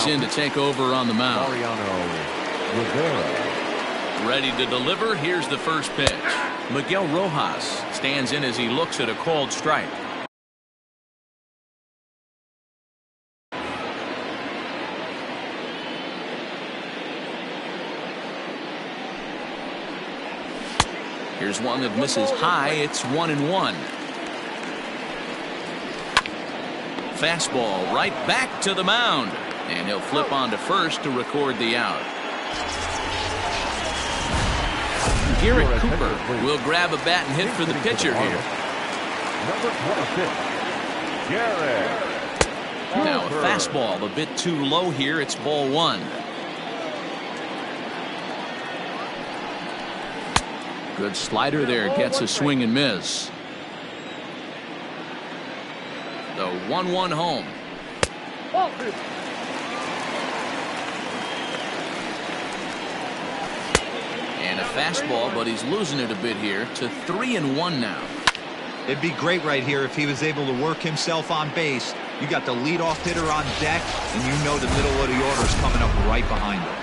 in to take over on the mound. Rivera. Ready to deliver. Here's the first pitch. Miguel Rojas stands in as he looks at a called strike. Here's one that misses high. It's 1-1. Fastball right back to the mound. And he'll flip on to first to record the out. Garrett Cooper will grab a bat and hit for the pitcher here. Number 26, Garrett Cooper. Now a fastball a bit too low here. It's ball one. Good slider there. Gets a swing and miss. The 1-1 home. And a fastball, but he's losing it a bit here to 3-1 now. It'd be great right here if he was able to work himself on base. You got the leadoff hitter on deck, and you know the middle of the order is coming up right behind him.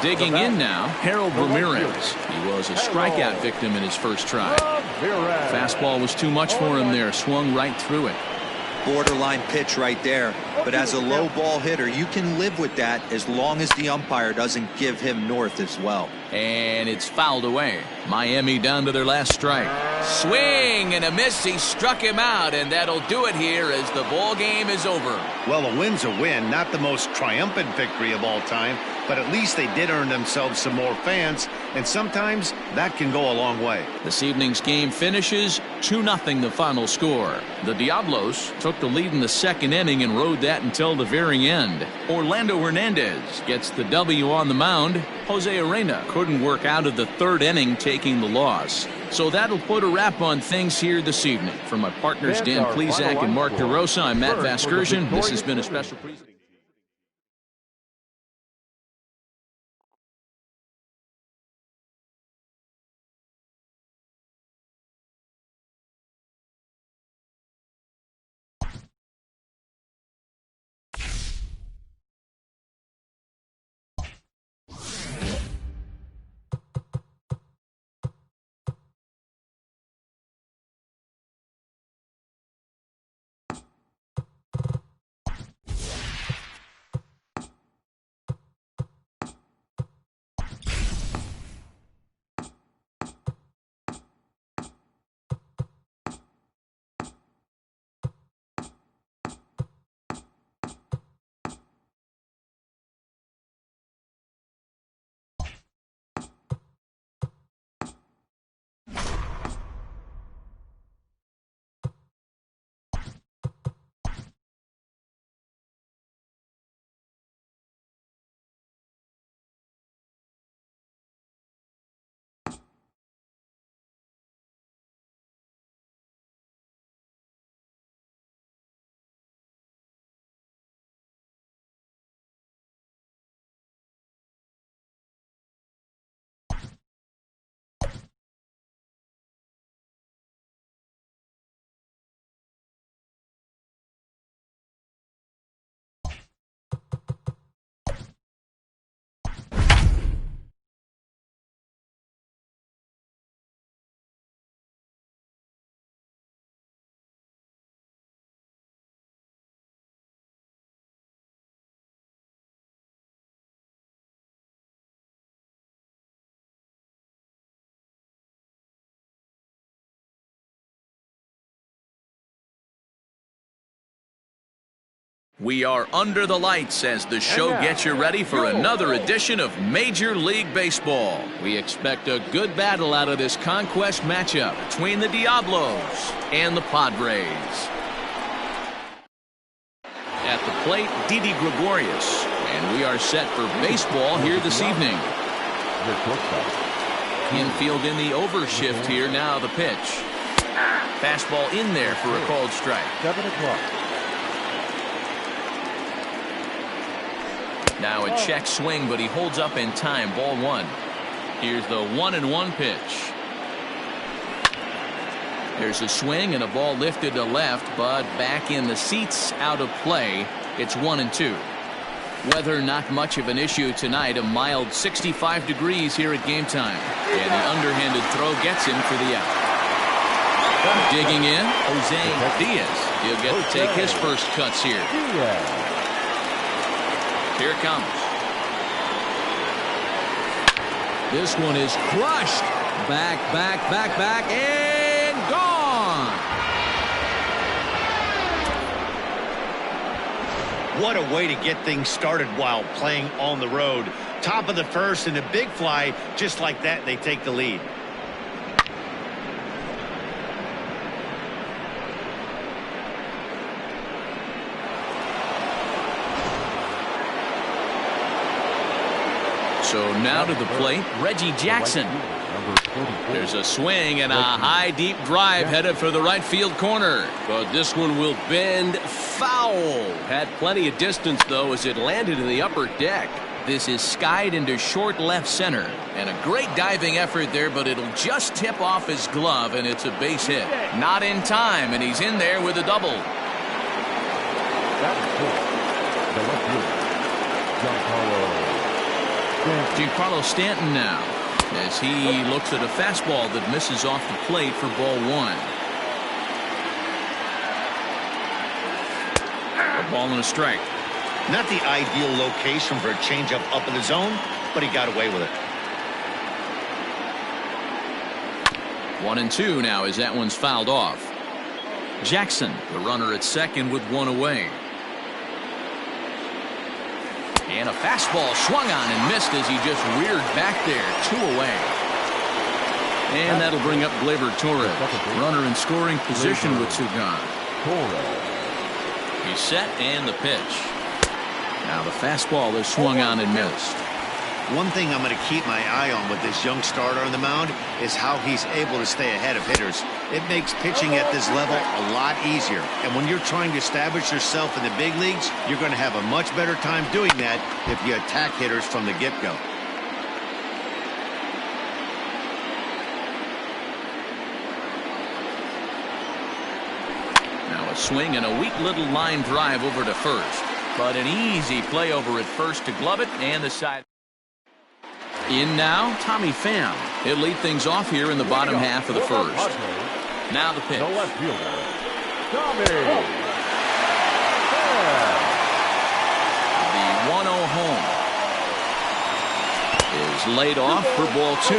Digging in now, Harold Ramirez. He was a strikeout victim in his first try. Fastball was too much for him there. Swung right through it. Borderline pitch right there. But as a low ball hitter, you can live with that as long as the umpire doesn't give him north as well. And it's fouled away. Miami down to their last strike. Swing and a miss. He struck him out, and that'll do it here as the ball game is over. Well, a win's a win. Not the most triumphant victory of all time, but at least they did earn themselves some more fans, and sometimes that can go a long way. This evening's game finishes 2-0 the final score. The Diablos took the lead in the second inning and rode that until the very end. Orlando Hernandez gets the W on the mound. Jose Arena couldn't work out of the third inning, taking the loss. So that'll put a wrap on things here this evening. From my partners Dan Plesac and Mark DeRosa, I'm Matt Vasgersian. This has been a special presentation. We are under the lights as the show gets you ready for another edition of Major League Baseball. We expect a good battle out of this conquest matchup between the Diablos and the Padres. At the plate, Didi Gregorius, and we are set for baseball here this evening. Infield in the overshift here. Now the pitch. Fastball in there for a called strike. 7 o'clock. Now a check swing, but he holds up in time. Ball one. Here's the 1-1 pitch. There's a swing and a ball lifted to left, but back in the seats, out of play. It's 1-2. Weather not much of an issue tonight. A mild 65 degrees here at game time. And the underhanded throw gets him for the out. Digging in, Diaz. He'll get to take his first cuts here. Here it comes. This one is crushed. Back, and gone. What a way to get things started while playing on the road. Top of the first and a big fly. Just like that, they take the lead. So now to the plate, Reggie Jackson. There's a swing and a high, deep drive headed for the right field corner. But this one will bend foul. Had plenty of distance, though, as it landed in the upper deck. This is skied into short left center. And a great diving effort there, but it'll just tip off his glove, and it's a base hit. Not in time, and he's in there with a double. Giancarlo Stanton now, as he looks at a fastball that misses off the plate for ball one. A ball and a strike. Not the ideal location for a changeup up in the zone, but he got away with it. 1-2 now as that one's fouled off. Jackson, the runner at second with one away. And a fastball swung on and missed as he just reared back there. 2 away. And that'll bring up Gleyber Torres. Runner in scoring position with 2 gone. He's set and the pitch. Now the fastball is swung on and missed. One thing I'm going to keep my eye on with this young starter on the mound is how he's able to stay ahead of hitters. It makes pitching at this level a lot easier. And when you're trying to establish yourself in the big leagues, you're going to have a much better time doing that if you attack hitters from the get-go. Now a swing and a weak little line drive over to first. But an easy play over at first to glove it, and the side. In now, Tommy Pham. He'll lead things off here in the bottom half of the first. Now the pitch. The left fielder, Tommy Pham. The 1-0 home is laid off for ball 2.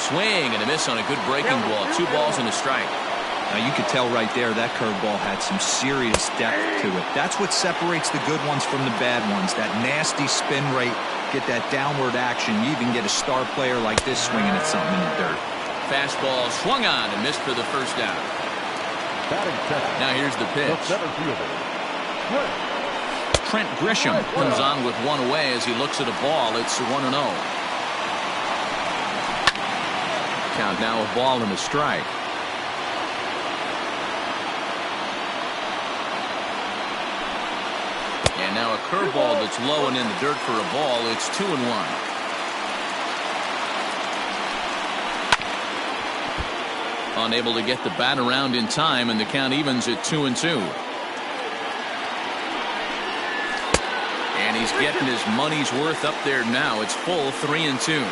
Swing and a miss on a good breaking ball. 2 balls and a strike. Now you could tell right there that curveball had some serious depth to it. That's what separates the good ones from the bad ones. That nasty spin rate, get that downward action. You even get a star player like this swinging at something in the dirt. Fastball swung on and missed for the first out. Now here's the pitch. Trent Grisham comes on with 1 away as he looks at a ball. It's 1-0. Count now a ball and a strike. And now a curveball that's low and in the dirt for a ball. It's 2-1. Unable to get the bat around in time, and the count evens at 2-2. And he's getting his money's worth up there now. It's full 3-2.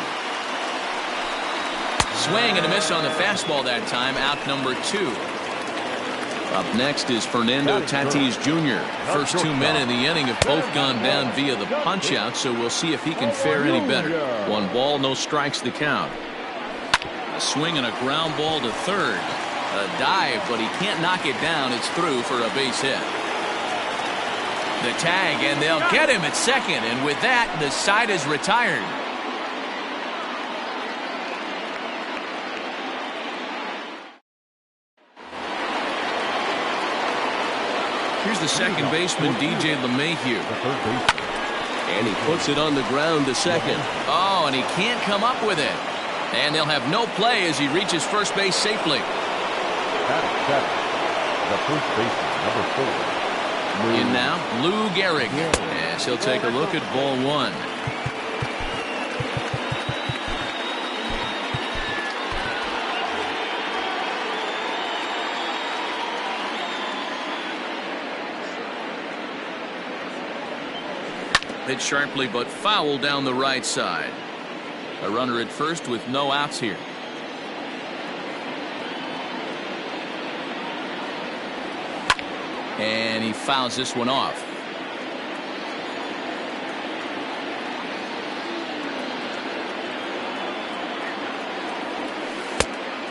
Swing and a miss on the fastball that time. Out number 2. Up next is Fernando Tatis Jr. First 2 men in the inning have both gone down via the punch-out, so we'll see if he can fare any better. 1 ball, no strikes the count. A swing and a ground ball to third. A dive, but he can't knock it down. It's through for a base hit. The tag, and they'll get him at second, and with that, the side is retired. Here's the second baseman, DJ LeMahieu. And he puts it on the ground to second. Oh, and he can't come up with it. And they'll have no play as he reaches first base safely. The first baseman, number 4. In now, Lou Gehrig. As he'll take a look at ball 1. Hit sharply but foul down the right side. A runner at first with no outs here. And he fouls this one off.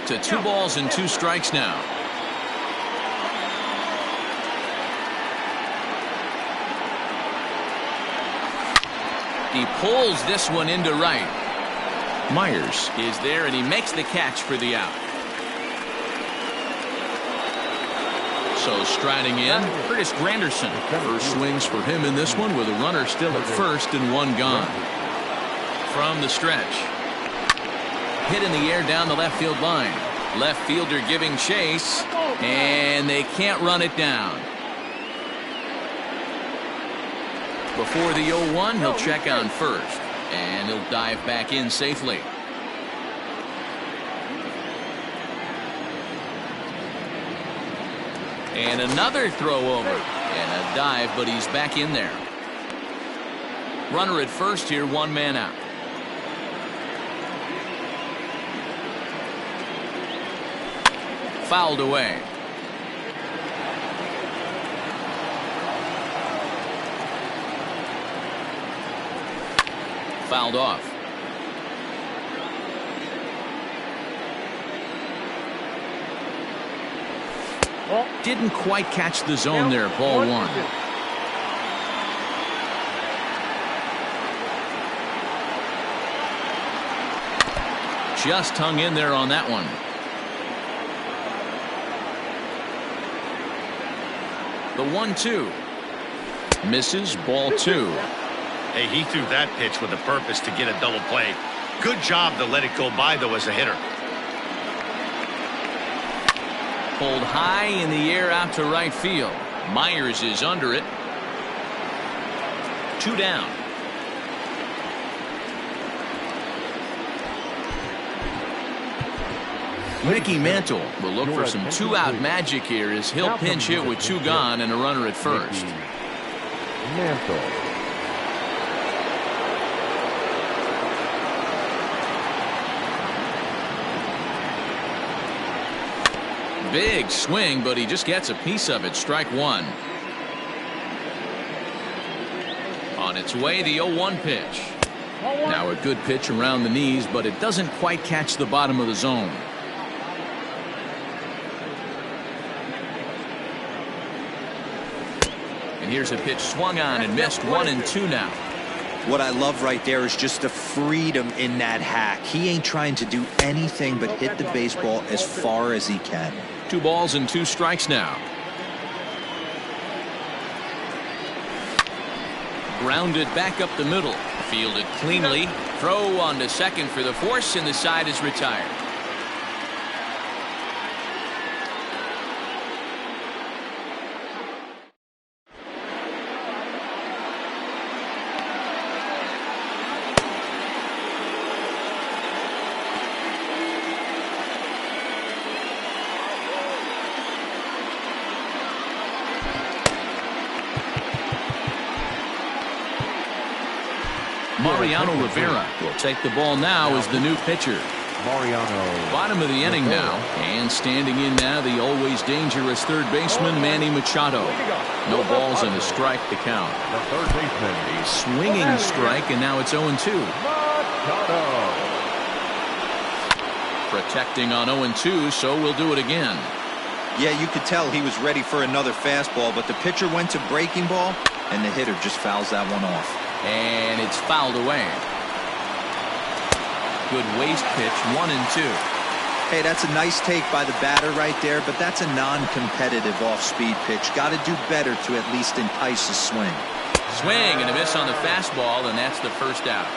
To 2 balls and 2 strikes now. He pulls this one into right. Myers is there, and he makes the catch for the out. So striding in, Curtis Granderson. First swings for him in this one with a runner still at first and 1 gone. From the stretch. Hit in the air down the left field line. Left fielder giving chase, and they can't run it down. Before the 0-1, he'll check on first, and he'll dive back in safely. And another throw over, and a dive, but he's back in there. Runner at first here, 1 man out. Fouled away. Fouled off. Didn't quite catch the zone there. Ball 1. Just hung in there on that one. The 1-2. Misses. Ball 2. Hey, he threw that pitch with a purpose to get a double play. Good job to let it go by, though, as a hitter. Pulled high in the air out to right field. Myers is under it. 2 down. Mickey Mantle will look for some 2-out magic here as he'll pinch hit with 2 gone and a runner at first. Mantle. Big swing, but he just gets a piece of it. Strike 1. On its way, the 0-1 pitch. Now a good pitch around the knees, but it doesn't quite catch the bottom of the zone. And here's a pitch swung on and missed. 1-2 now. What I love right there is just the freedom in that hack. He ain't trying to do anything but hit the baseball as far as he can. 2 balls and 2 strikes now. Grounded back up the middle. Fielded cleanly. Throw on to second for the force, and the side is retired. Mariano Rivera will take the ball now as the new pitcher. Mariano. Bottom of the inning now, and standing in now the always dangerous third baseman Manny Machado. No balls and a strike to count. The third baseman. A swinging strike, and now it's 0-2. Machado. Protecting on 0-2, so we'll do it again. Yeah, you could tell he was ready for another fastball, but the pitcher went to breaking ball, and the hitter just fouls that one off. And it's fouled away. Good waist pitch, 1-2. Hey, that's a nice take by the batter right there, but that's a non-competitive off-speed pitch. Got to do better to at least entice a swing. Swing and a miss on the fastball, and that's the first out.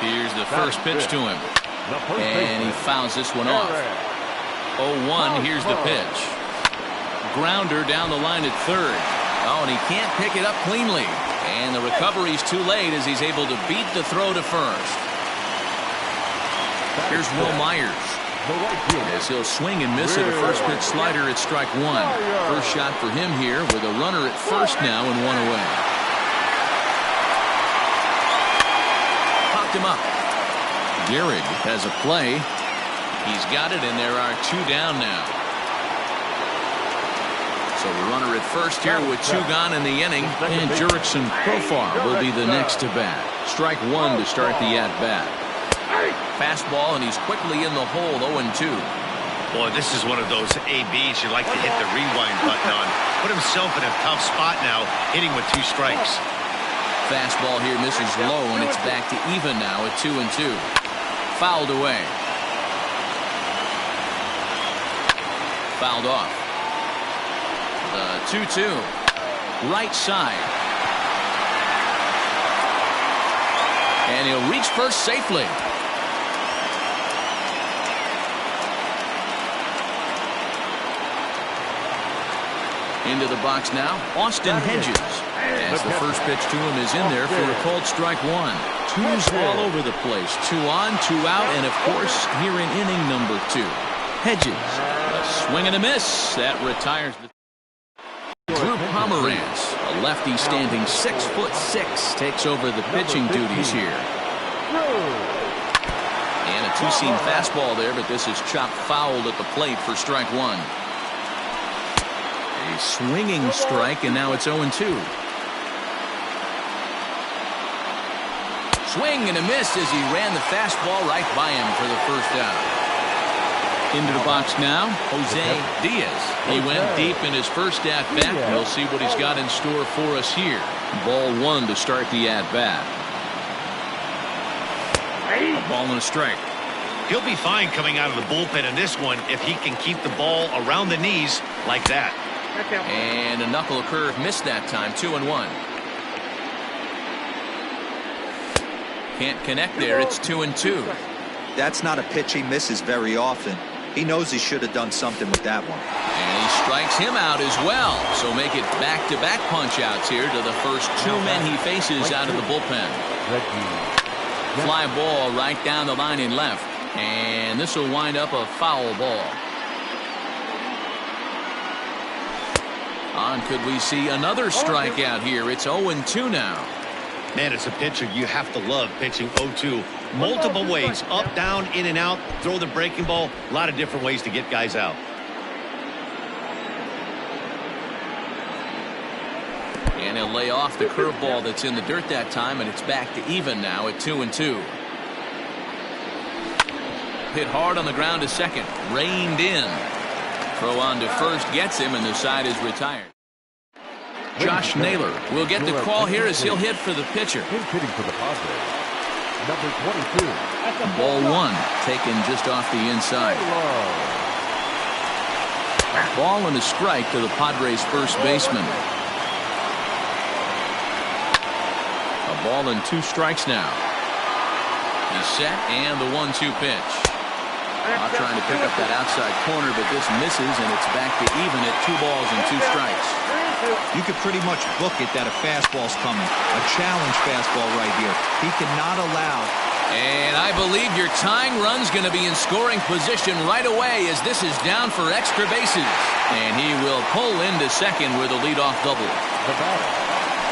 Here's the first pitch to him. And he fouls this one off. 0-1, here's the pitch. Grounder down the line at third. Oh, and he can't pick it up cleanly. And the recovery's too late as he's able to beat the throw to first. Here's Will Myers. As he'll swing and miss at a first pitch slider at strike 1. First shot for him here with a runner at first now and 1 away. picked him up. Gehrig has a play. He's got it, and there are 2 down now. So the runner at first here with 2 gone in the inning, and Jurickson Profar will be the next to bat. Strike 1 to start the at-bat. Fastball, and he's quickly in the hole, 0-2. Boy, this is one of those ABs you like to hit the rewind button on. Put himself in a tough spot now, hitting with 2 strikes. Fastball here misses low, and it's back to even now at 2-2. Fouled away. Fouled off. The 2-2. Right side. And he'll reach first safely. Into the box now, Austin Hedges. As the first pitch to him is in there for a called strike 1. 2's all over the place. 2 on, 2 out, and of course, here in inning number 2. Hedges, a swing and a miss. That retires the... Drew Pomerantz, a lefty standing 6'6", takes over the pitching duties here. And a 2-seam fastball there, but this is chopped fouled at the plate for strike 1. A swinging strike, and now it's 0-2. Swing and a miss as he ran the fastball right by him for the first out. Into the box now, Jose Diaz. He went deep in his first at-bat. We'll see what he's got in store for us here. Ball 1 to start the at-bat. A ball and a strike. He'll be fine coming out of the bullpen in this one if he can keep the ball around the knees like that. And a knuckle curve missed that time, 2-1. Can't connect there. It's 2-2. That's not a pitch he misses very often. He knows he should have done something with that one. And he strikes him out as well. So make it back-to-back punch-outs here to the first 2 men he faces out of the bullpen. Fly ball right down the line in left. And this will wind up a foul ball. On could we see another strikeout here? It's 0-2 now. Man, as a pitcher, you have to love pitching 0-2. Multiple ways, up, down, in and out, throw the breaking ball. A lot of different ways to get guys out. And he'll lay off the curveball that's in the dirt that time, and it's back to even now at 2-2. Hit hard on the ground to second. Reined in. Throw on to first gets him, and the side is retired. Josh Naylor will get the call here as he'll hit for the pitcher. He's hitting for the Padres. Number 22. Ball 1 taken just off the inside. Ball and a strike to the Padres first baseman. A ball and 2 strikes now. He's set and the 1-2 pitch. Not trying to pick up that outside corner, but this misses, and it's back to even at 2 balls and 2 strikes. You could pretty much book it that a fastball's coming. A challenge fastball right here. He cannot allow. And I believe your tying run's going to be in scoring position right away as this is down for extra bases. And he will pull into second with a leadoff double. The batter,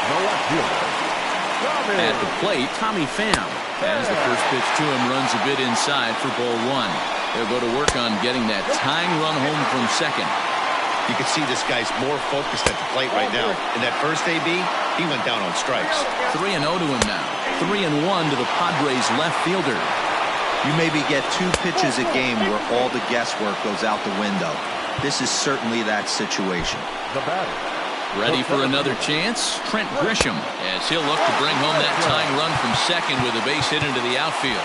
the left fielder, at the plate, Tommy Pham, as the first pitch to him runs a bit inside for ball 1. They'll go to work on getting that tying run home from second. You can see this guy's more focused at the plate right now. In that first AB, he went down on strikes. 3-0 to him now. 3-1 to the Padres left fielder. You maybe get 2 pitches a game where all the guesswork goes out the window. This is certainly that situation. the batter. Ready for another chance? Trent Grisham, as he'll look to bring home that tying run from second with a base hit into the outfield.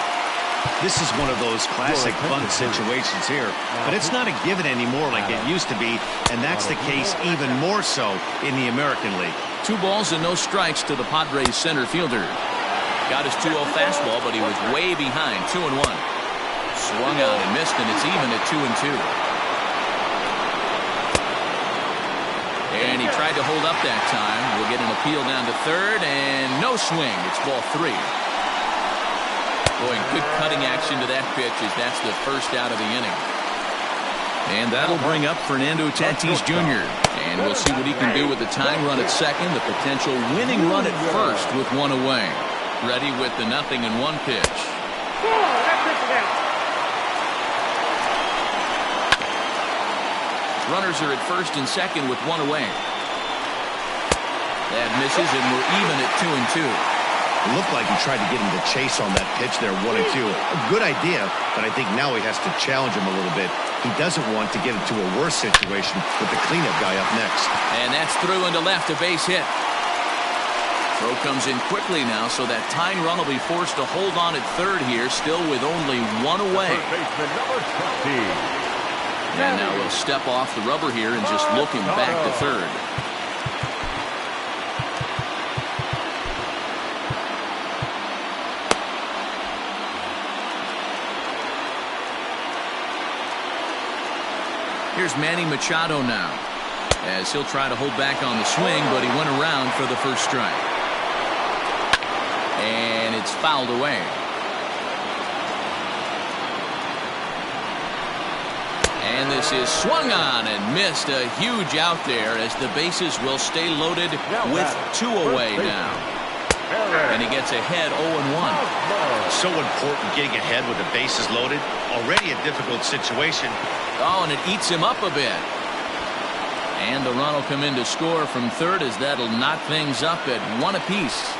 This is one of those classic bunt situations here, but it's not a given anymore like it used to be, and that's the case even more so in the American League. 2 balls and no strikes to the Padres center fielder. Got his 2-0 fastball, but he was way behind. 2-1. Swung out and missed, and it's even at 2-2. And he tried to hold up that time. We'll get an appeal down to third, and no swing. It's ball 3. Boy, good cutting action to that pitch as that's the first out of the inning. And that'll bring up Fernando Tatis Jr. And we'll see what he can do with the tying run at second, the potential winning run at first with 1 away. Ready with the 0-1 pitch. Runners are at first and second with one away. That misses, and we're even at 2-2. It looked like he tried to get him to chase on that pitch there, 1-2. A good idea, but I think now he has to challenge him a little bit. He doesn't want to get into a worse situation with the cleanup guy up next. And that's through into left, a base hit. Throw comes in quickly now, so that tying run will be forced to hold on at third here, still with only one away. And now we'll step off the rubber here and just look him back to third. Here's Manny Machado now, as he'll try to hold back on the swing, but he went around for the first strike. And it's fouled away. And this is swung on and missed. A huge out there as the bases will stay loaded with two away now. And he gets ahead 0-1. So important getting ahead with the bases loaded. Already a difficult situation. Oh, and it eats him up a bit. And the run will come in to score from third, as that'll knock things up at 1 apiece.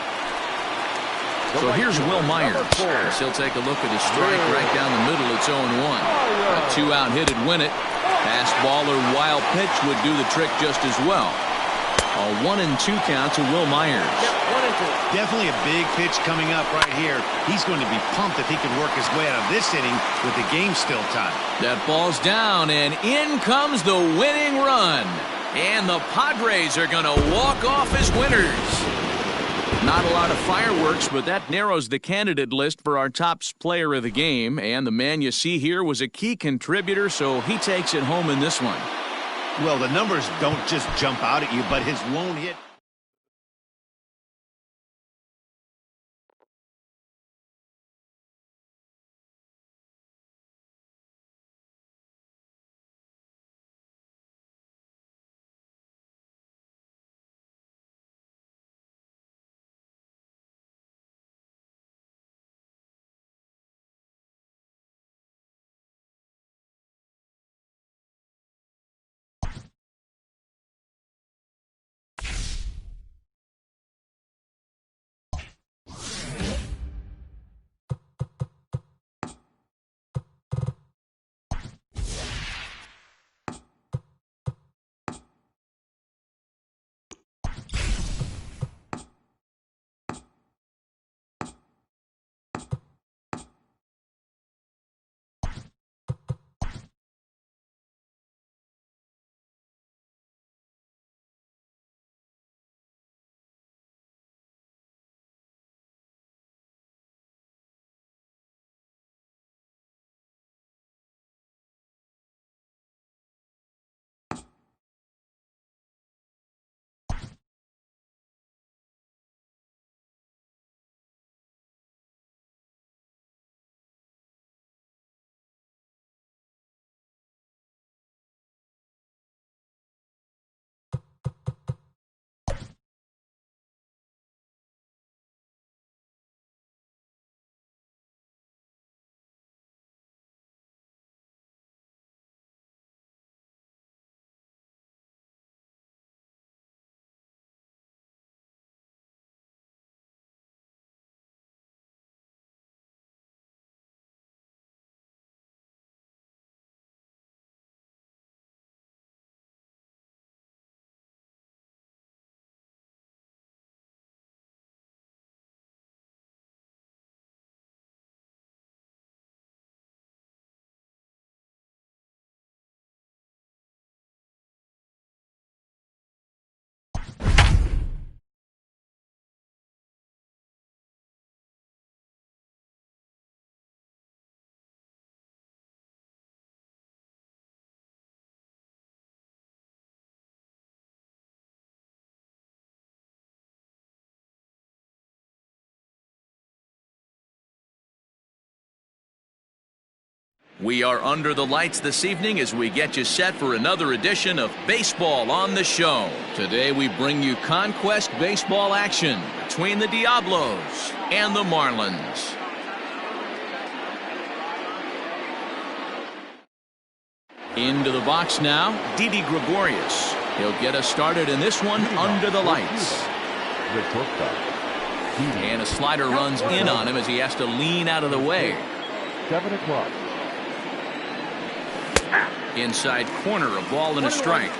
So here's Will Myers. He'll take a look at his strike right down the middle. It's 0-1. A 2-out hit would win it. Fastball or wild pitch would do the trick just as well. A 1-2 count to Will Myers. Definitely a big pitch coming up right here. He's going to be pumped if he can work his way out of this inning with the game still tied. That ball's down, and in comes the winning run. And the Padres are going to walk off as winners. Not a lot of fireworks, but that narrows the candidate list for our top player of the game. And the man you see here was a key contributor, so he takes it home in this one. Well, the numbers don't just jump out at you, but his lone hit. We are under the lights this evening as we get you set for another edition of Baseball on the Show. Today we bring you conquest baseball action between the Diablos and the Marlins. Into the box now, Didi Gregorius. He'll get us started in this one under the lights. And a slider runs in on him as he has to lean out of the way. 7 o'clock. Inside corner, a ball and a strike.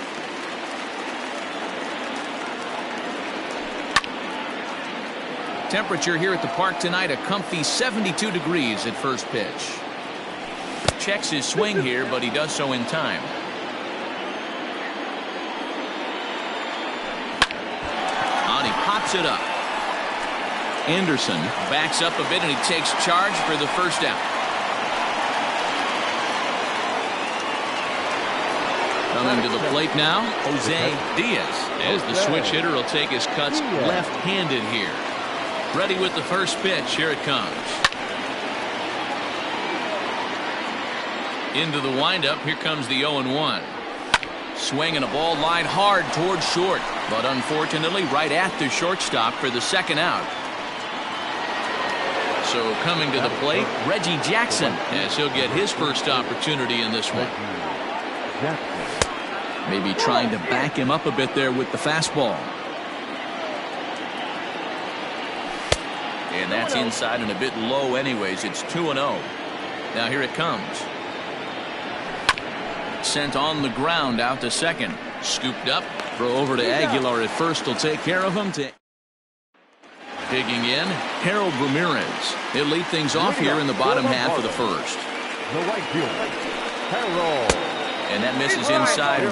Temperature here at the park tonight, a comfy 72 degrees at first pitch. Checks his swing here, but he does so in time. And he pops it up. Anderson backs up a bit and he takes charge for the first out. Coming to the plate now, Jose Diaz, as the switch hitter will take his cuts left-handed here. Ready with the first pitch. Here it comes. Into the windup. Here comes the 0-1. Swing and a ball lined hard towards short, but unfortunately right at the shortstop for the second out. So coming to the plate, Reggie Jackson, as he'll get his first opportunity in this one. Maybe trying to back him up a bit there with the fastball. And that's inside and a bit low anyways. It's 2-0. Now here it comes. Sent on the ground out to second. Scooped up. Throw over to Aguilar at first. Will take care of him. Digging in, Harold Ramirez. He'll lead things off here in the bottom half of the first. The right fielder, Harold. And that misses inside, 1-0.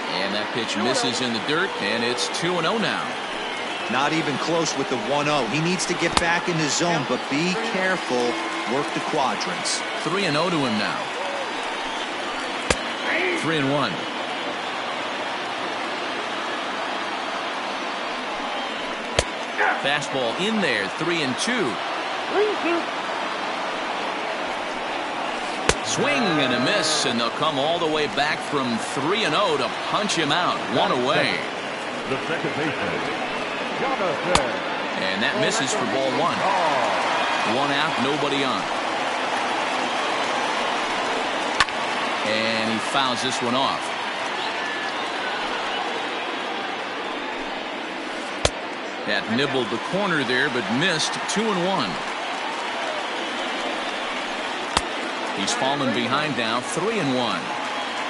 And that pitch misses in the dirt, and it's 2-0 now. Not even close with the 1-0. He needs to get back in the zone, but be careful. Work the quadrants. 3-0 to him now. 3-1. Fastball in there, 3-2. Swing and a miss, and they'll come all the way back from 3-0 to punch him out. One away. The second baseman, and that misses for ball one. One out, nobody on. And he fouls this one off. That nibbled the corner there, but missed. 2-1. He's fallen behind now, 3-1.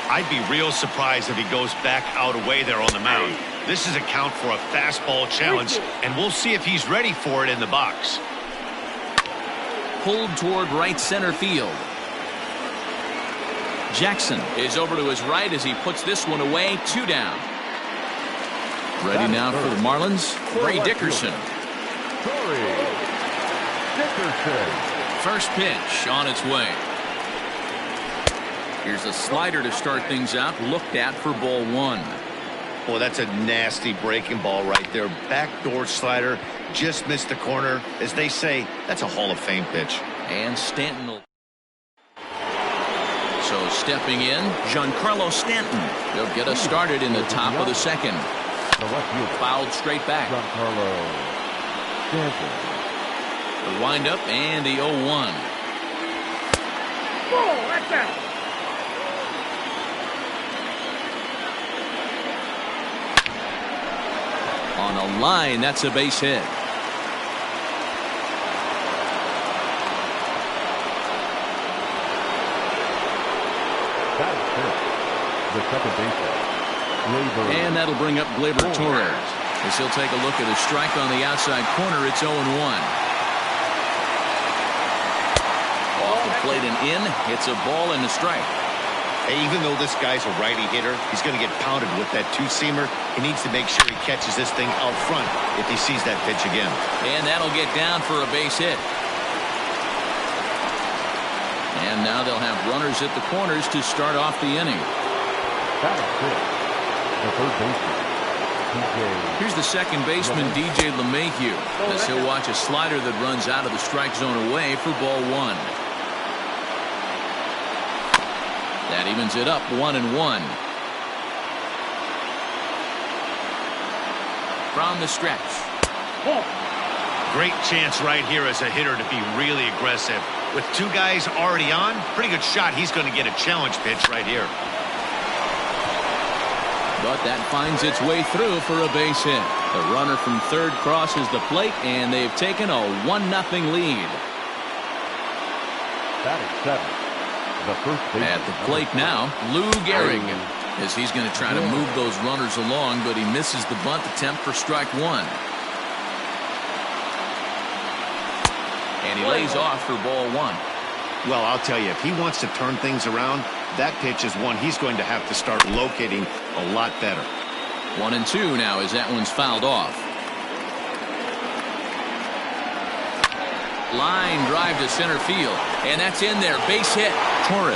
I'd be real surprised if he goes back out away there on the mound. This is a count for a fastball challenge, and we'll see if he's ready for it in the box. Pulled toward right center field. Jackson is over to his right as he puts this one away. 2 down. Ready now for the Marlins, Ray Dickerson. First pitch on its way. Here's a slider to start things out, looked at for ball one. Boy, that's a nasty breaking ball right there. Backdoor slider, just missed the corner. As they say, that's a Hall of Fame pitch. And Stanton will. So stepping in, Giancarlo Stanton. He'll get us started in the top of the second. Fouled straight back. The windup and the 0-1. Whoa, that's out. On a line, that's a base hit. The second baseman, Gleyber. And that'll bring up Gleyber Torres. As he'll take a look at a strike on the outside corner. It's 0-1. Off the plate and in. It's a ball and a strike. Hey, even though this guy's a righty hitter, he's going to get pounded with that two-seamer. He needs to make sure he catches this thing out front if he sees that pitch again. And that'll get down for a base hit. And now they'll have runners at the corners to start off the inning. The third baseman, Here's the second baseman, DJ LeMahieu, as he'll watch a slider that runs out of the strike zone away for ball one. That evens it up 1-1. From the stretch. Great chance right here as a hitter to be really aggressive. With two guys already on, pretty good shot. He's going to get a challenge pitch right here. But that finds its way through for a base hit. The runner from third crosses the plate, and they've taken a 1-0 lead. Batting seventh, the first baseman. At the plate now, Lou Gehrig, as he's going to try to move those runners along, but he misses the bunt attempt for strike one. And he lays off for ball one. Well, I'll tell you, if he wants to turn things around, that pitch is one he's going to have to start locating a lot better. 1-2 now as that one's fouled off. Line drive to center field, and that's in there. Base hit. Torres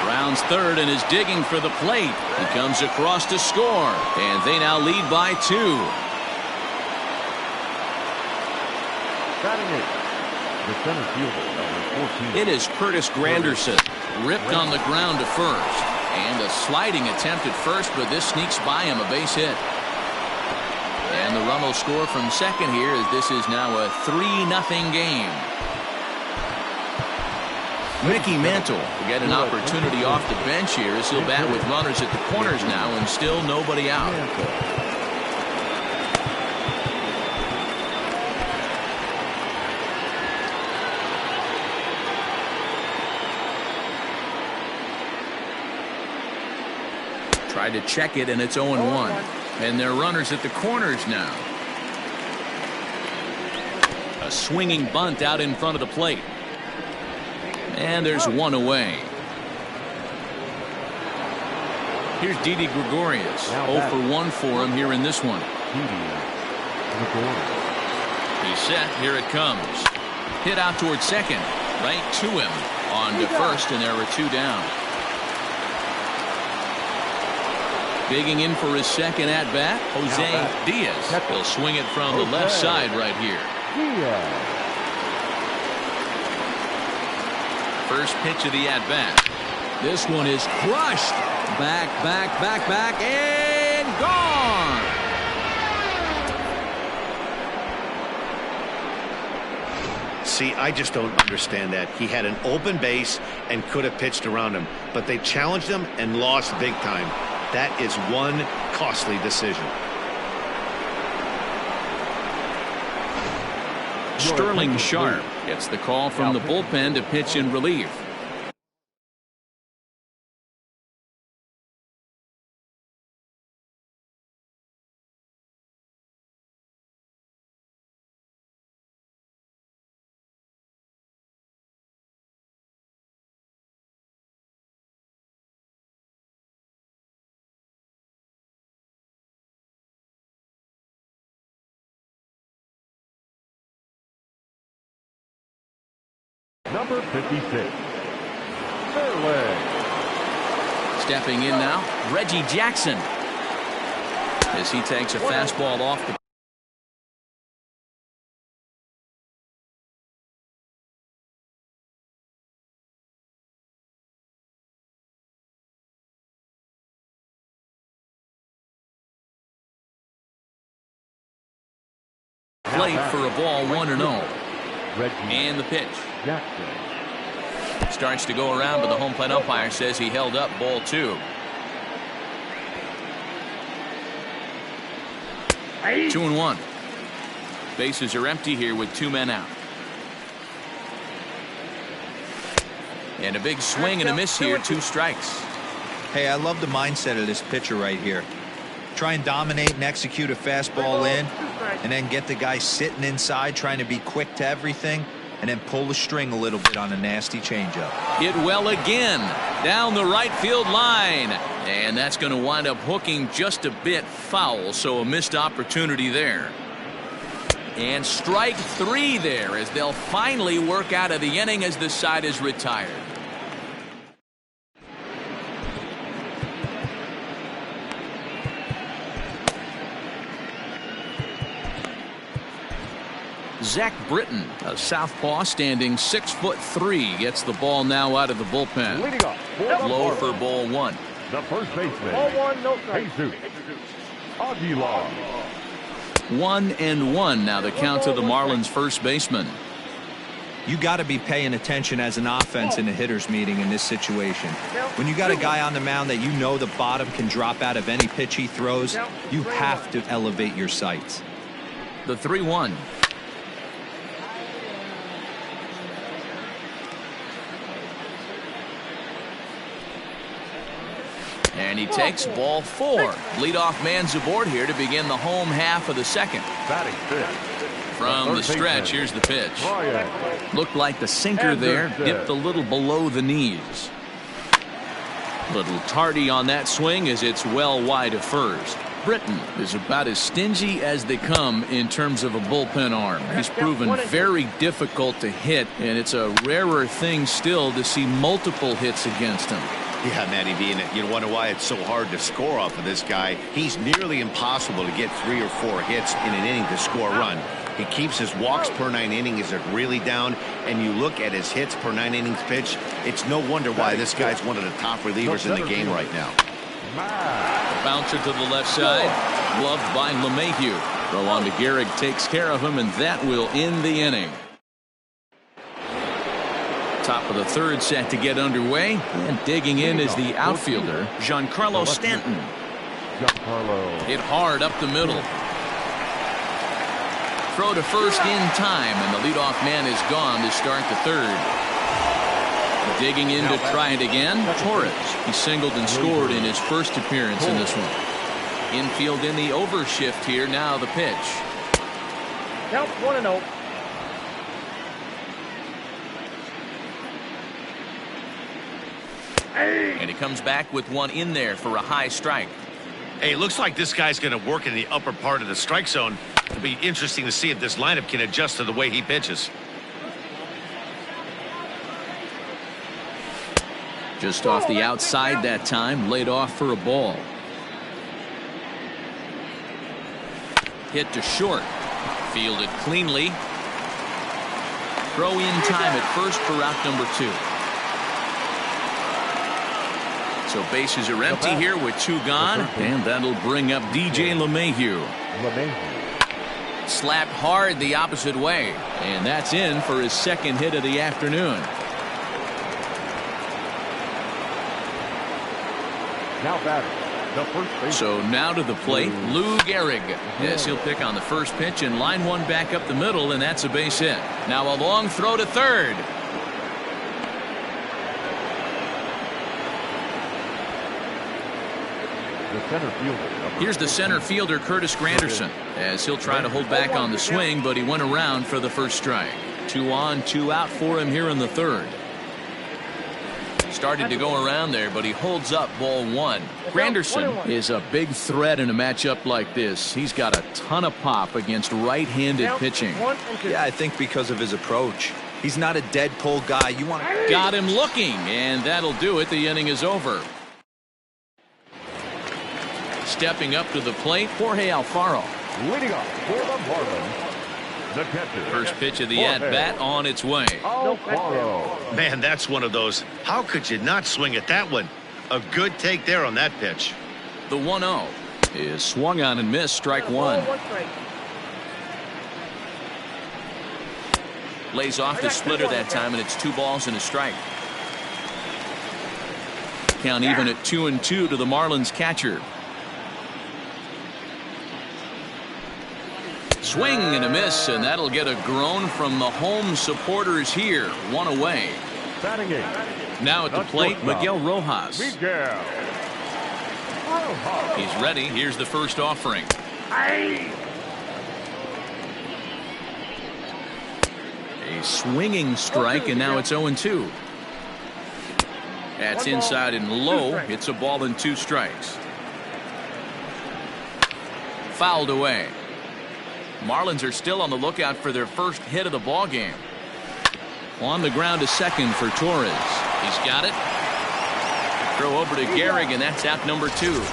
rounds third and is digging for the plate. He comes across to score, and they now lead by 2. Batting eighth, the center fielder, number 14. It is Curtis Granderson, ripped on the ground to first, and a sliding attempt at first, but this sneaks by him, a base hit. And the run will score from second here, as this is now a 3-0 game. Mickey Mantle will get an opportunity off the bench here as he'll bat with runners at the corners now, and still nobody out. Tried to check it, and it's 0-1. And they're runners at the corners now. A swinging bunt out in front of the plate. And there's one away. Here's Didi Gregorius. 0 for 1 for him here in this one. He's set. Here it comes. Hit out towards second. Right to him. On to first, and there are 2 down. Digging in for his second at-bat, Jose Diaz. He'll swing it from the left side right here. First pitch of the at-bat. This one is crushed. Back, and gone. See, I just don't understand that. He had an open base and could have pitched around him, but they challenged him and lost big time. That is one costly decision. Sterling Sharp gets the call from the bullpen to pitch in relief. Number 56, Sterling. Stepping in now, Reggie Jackson, as he takes a fastball off the plate for a ball 1-0. And the pitch. Starts to go around, but the home plate umpire says he held up ball 2. 2-1. Bases are empty here with 2 men out. And a big swing and a miss here, 2 strikes. Hey, I love the mindset of this pitcher right here. Try and dominate and execute a fastball in, and then get the guy sitting inside trying to be quick to everything, and then pull the string a little bit on a nasty changeup. Hit well again down the right field line, and that's going to wind up hooking just a bit foul, so a missed opportunity there. And strike 3 there as they'll finally work out of the inning as the side is retired. Zach Britton, a southpaw standing 6'3", gets the ball now out of the bullpen. Leading off for the Low Marlins, for ball one. the first baseman, Ball one, no strike. Jesus Aguilar. 1-1 now the count to the Marlins first baseman. You got to be paying attention as an offense in a hitter's meeting in this situation. When you got a guy on the mound that you know the bottom can drop out of any pitch he throws, you have to elevate your sights. The 3-1. And he takes ball 4. Leadoff man's aboard here to begin the home half of the second. Batting fifth. From the stretch, here's the pitch. Looked like the sinker there, dipped a little below the knees. Little tardy on that swing as it's well wide of first. Britton is about as stingy as they come in terms of a bullpen arm. He's proven very difficult to hit, and it's a rarer thing still to see multiple hits against him. Yeah, Matty V, and you wonder why it's so hard to score off of this guy. He's nearly impossible to get 3 or 4 hits in an inning to score a run. He keeps his walks per 9 innings are really down, and you look at his hits per 9 innings pitch, it's no wonder why this guy's one of the top relievers in the game right now. Bouncer to the left side, gloved by LeMahieu. Throw on to Gehrig, takes care of him, and that will end the inning. Top of the third set to get underway, and digging in is the outfielder, Giancarlo Stanton. Hit hard up the middle. Throw to first in time, and the leadoff man is gone to start the third. Digging in to try it again, Torres. He singled and scored in his first appearance in this one. Infield in the overshift here, now the pitch. Count 1-0. And he comes back with one in there for a high strike. Hey, it looks like this guy's going to work in the upper part of the strike zone. It'll be interesting to see if this lineup can adjust to the way he pitches. Just off the outside that time, laid off for a ball. Hit to short. Fielded cleanly. Throw in time at first for out number 2. So bases are empty here with 2 gone, and that'll bring up DJ LeMahieu. Slapped hard the opposite way, and that's in for his second hit of the afternoon. Now batting, the first baseman. So now to the plate, Lou Gehrig. Yes, he'll pick on the first pitch and line one back up the middle, and that's a base hit. Now a long throw to third. Here's the center fielder, Curtis Granderson, as he'll try to hold back on the swing, but he went around for the first strike. 2 on, 2 out for him here in the third. Started to go around there, but he holds up ball 1. Granderson is a big threat in a matchup like this. He's got a ton of pop against right-handed pitching. Yeah, I think because of his approach. He's not a dead pull guy. You want to... Got him looking, and that'll do it. The inning is over. Stepping up to the plate, Jorge Alfaro. Leading off for the Marlins, the catcher. First pitch of the at-bat on its way. Alfaro. Man, that's one of those. How could you not swing at that one? A good take there on that pitch. The 1-0 is swung on and missed, strike 1. Lays off the splitter that time, and it's 2 balls and a strike. Count even at 2-2 to the Marlins catcher. Swing and a miss, and that'll get a groan from the home supporters here. 1 away. Batting 8. Now at the plate, Miguel Rojas. Miguel. He's ready. Here's the first offering. A swinging strike, and now it's 0-2. That's inside and low. It's a ball and 2 strikes. Fouled away. Marlins are still on the lookout for their first hit of the ball game. On the ground to second for Torres. He's got it. Throw over to Gehrig, and that's out number 2.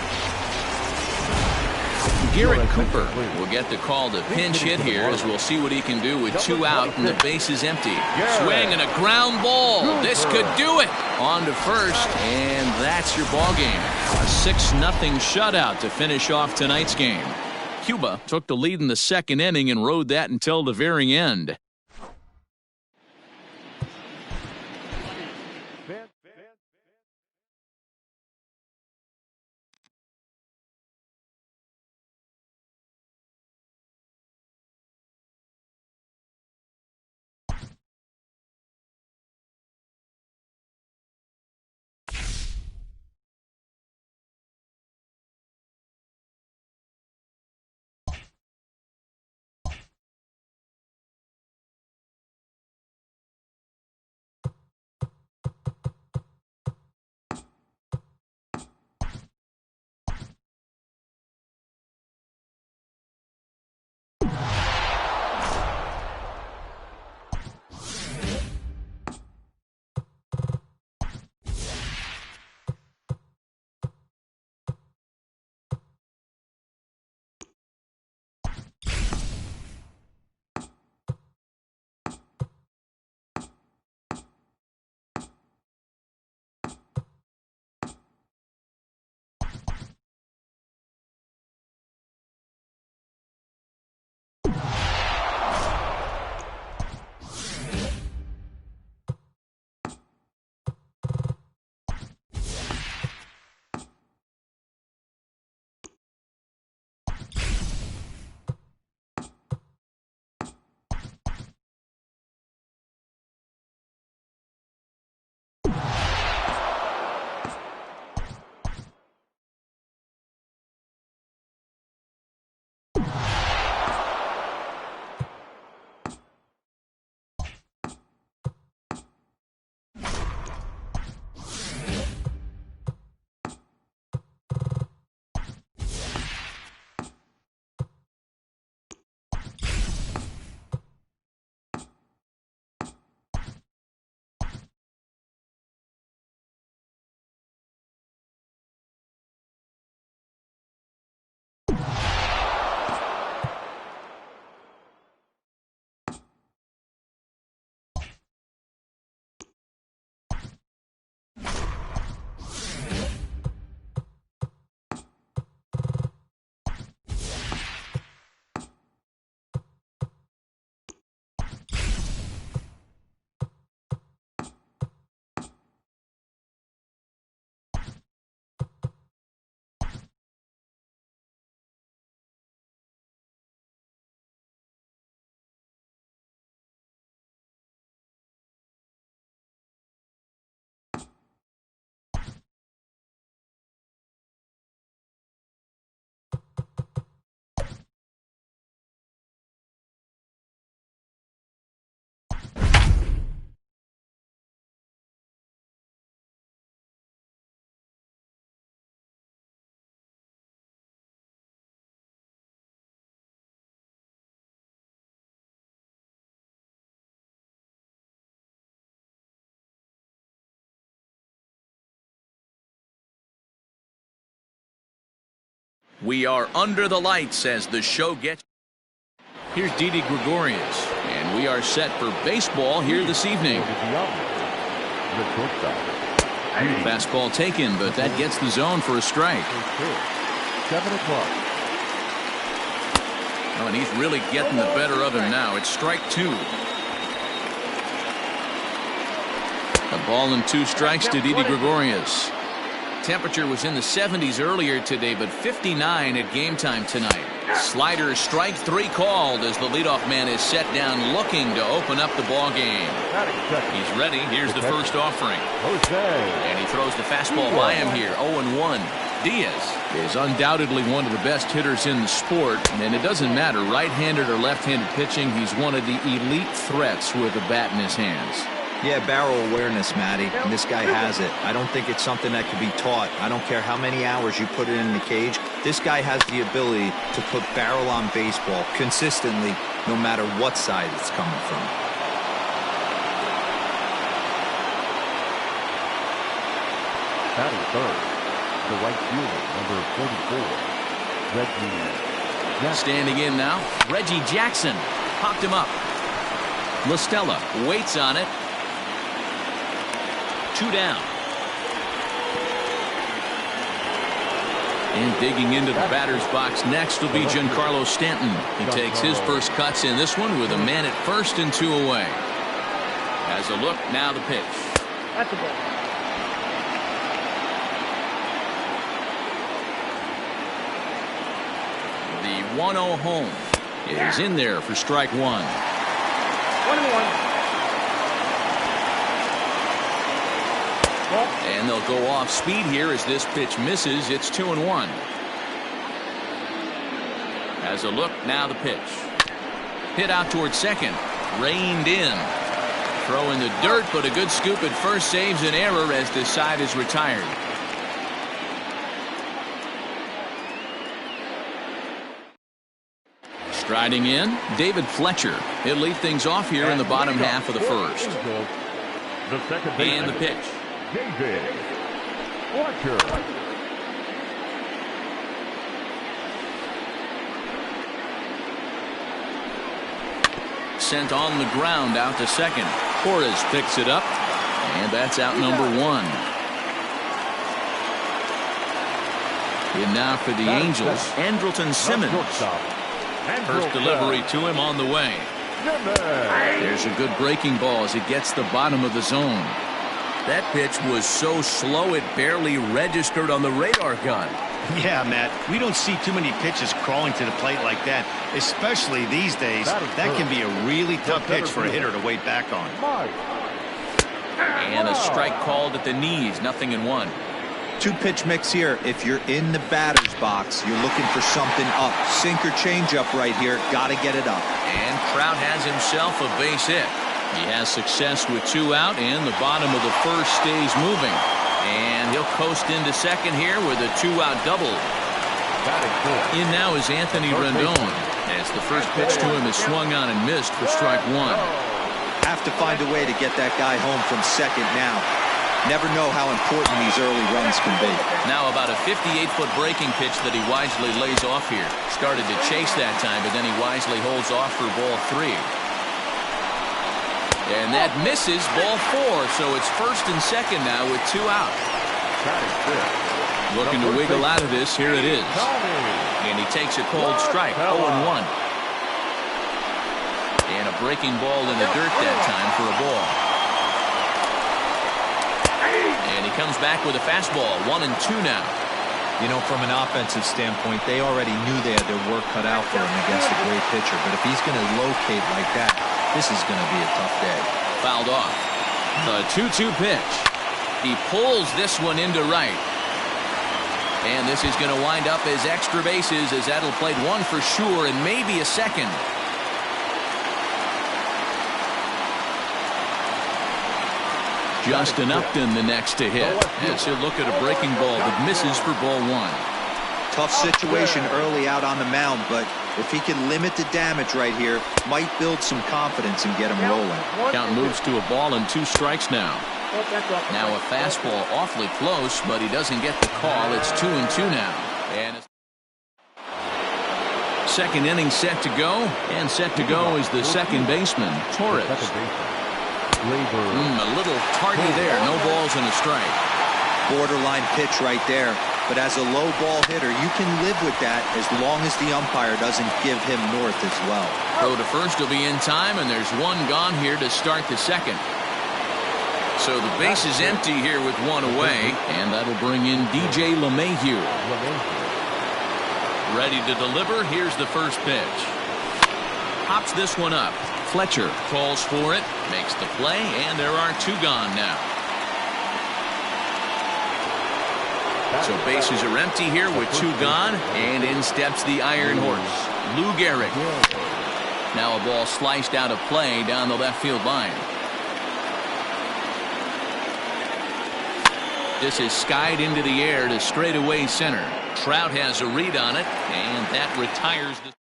Garrett Cooper will get the call to pinch hit here, as we'll see what he can do with 2 out and the base is empty. Swing and a ground ball. This could do it. On to first, and that's your ball game. A 6-0 shutout to finish off tonight's game. Cuba took the lead in the second inning and rode that until the very end. We are under the lights as the show gets. Here's Didi Gregorius, and we are set for baseball here this evening. Fastball taken, but that gets the zone for a strike. 7 o'clock. Oh, and he's really getting the better of him now. It's strike 2. A ball and 2 strikes to Didi Gregorius. Temperature was in the 70s earlier today, but 59 at game time tonight. Slider strike 3 called as the leadoff man is set down looking to open up the ball game. He's ready. Here's the first offering. And he throws the fastball by him here. 0-1. Diaz is undoubtedly one of the best hitters in the sport, and it doesn't matter right-handed or left-handed pitching. He's one of the elite threats with a bat in his hands. Yeah, barrel awareness, Matty, and this guy has it. I don't think it's something that can be taught. I don't care how many hours you put it in the cage. This guy has the ability to put barrel on baseball consistently, no matter what side it's coming from. Batting third, the right fielder, number 44, Reggie Standing in now, Reggie Jackson popped him up. LaStella waits on it. 2 down. And digging into the batter's box next will be Giancarlo Stanton. He takes his first cuts in this one with a man at first and 2 away. As a look, now the pitch. That's a ball. The 1-0 home is in there for strike 1. 1-1. And they'll go off speed here as this pitch misses. It's 2-1. As a look, now the pitch. Hit out towards second. Reined in. Throw in the dirt, but a good scoop at first saves an error as this side is retired. Striding in, David Fletcher. He'll lead things off here in the bottom half of the first. And the pitch. David Fletcher. Sent on the ground out to second. Torres picks it up, and that's out number 1. In now for the Angels, Andrelton Simmons. First delivery to him on the way. There's a good breaking ball as it gets the bottom of the zone. That pitch was so slow it barely registered on the radar gun. Yeah, Matt, we don't see too many pitches crawling to the plate like that, especially these days. That can be a really tough pitch for a hitter to wait back on. And a strike called at the knees, 0-1. 2-pitch mix here. If you're in the batter's box, you're looking for something up. Sink or change up right here. Got to get it up. And Trout has himself a base hit. He has success with 2 out, and the bottom of the first stays moving. And he'll coast into second here with a 2-out double. In now is Anthony Rendon, as the first pitch to him is swung on and missed for strike 1. Have to find a way to get that guy home from second now. Never know how important these early runs can be. Now about a 58-foot breaking pitch that he wisely lays off here. Started to chase that time, but then he wisely holds off for ball 3. And that misses ball 4, so it's first and second now with 2 out. Looking to wiggle out of this, here it is. And he takes a cold strike, 0-1. And a breaking ball in the dirt that time for a ball. And he comes back with a fastball, 1-2 now. You know, from an offensive standpoint, they already knew they had their work cut out for him against a great pitcher. But if he's going to locate like that, this is going to be a tough day. Fouled off. The 2-2 pitch. He pulls this one into right. And this is going to wind up as extra bases as that'll play 1 for sure and maybe a second. Justin Upton the next to hit as he'll look at a breaking ball that misses for ball 1. Tough situation early out on the mound, but if he can limit the damage right here, might build some confidence and get him rolling. Count moves to a ball and 2 strikes now. Now a fastball awfully close, but he doesn't get the call. It's 2-2 now. And second inning set to go, and set to go is the second baseman, Torres. A little tardy there. No balls and a strike. Borderline pitch right there. But as a low ball hitter, you can live with that as long as the umpire doesn't give him north as well. Throw to first will be in time, and there's 1 gone here to start the second. So the base is empty here with 1 away, and that'll bring in DJ LeMahieu. Ready to deliver. Here's the first pitch. Pops this one up. Fletcher calls for it, makes the play, and there are 2 gone now. So bases are empty here with 2 gone, and in steps the Iron Horse, Lou Gehrig. Now a ball sliced out of play down the left field line. This is skied into the air to straightaway center. Trout has a read on it, and that retires the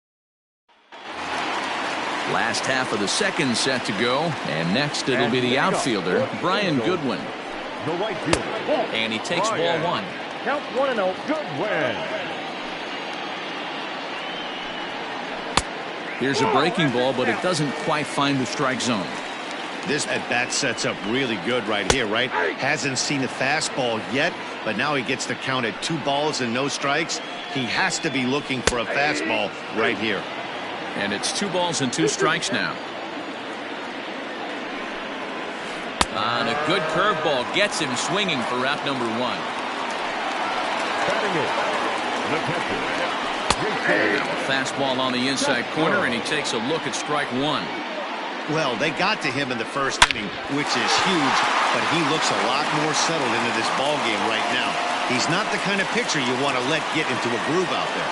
last half of the second set to go, and next it'll be the outfielder, Brian Goodwin. The right fielder. And he takes ball 1. Count 1-0. Goodwin. Here's a breaking ball, but it doesn't quite find the strike zone. This at-bat sets up really good right here, right? Hasn't seen a fastball yet, but now he gets the count at 2 balls and no strikes. He has to be looking for a fastball right here. And it's 2 balls and 2 strikes now. On a good curveball gets him swinging for out number 1. Batting it, the pitcher. Now a fastball on the inside corner, and he takes a look at strike 1. Well, they got to him in the first inning, which is huge, but he looks a lot more settled into this ball game right now. He's not the kind of pitcher you want to let get into a groove out there.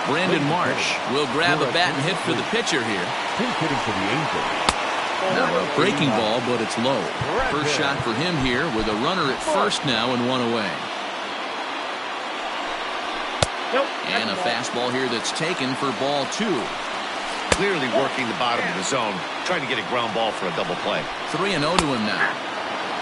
Brandon Marsh will grab a bat and hit for the pitcher here. He's hitting for the Angels. Now a breaking ball, but it's low. First shot for him here with a runner at first now and 1 away. And a fastball here that's taken for ball 2. Clearly working the bottom of the zone, trying to get a ground ball for a double play. 3-0 to him now.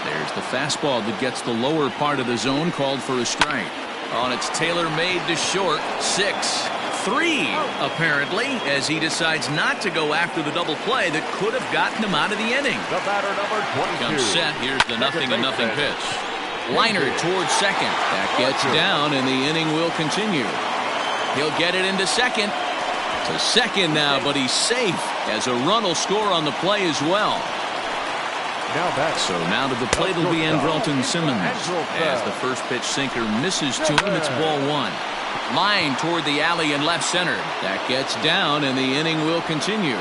There's the fastball that gets the lower part of the zone, called for a strike. On its tailor-made to short. 6-3 apparently, as he decides not to go after the double play that could have gotten him out of the inning. The batter number 22. Comes set. Here's the 0-0 pitch. Liner towards second. That gets down, and the inning will continue. He'll get it into second. To second now, but he's safe as a run will score on the play as well. So now to the plate will be Andrelton Simmons. As the first pitch sinker misses to him, it's ball 1. Line toward the alley in left center. That gets down, and the inning will continue.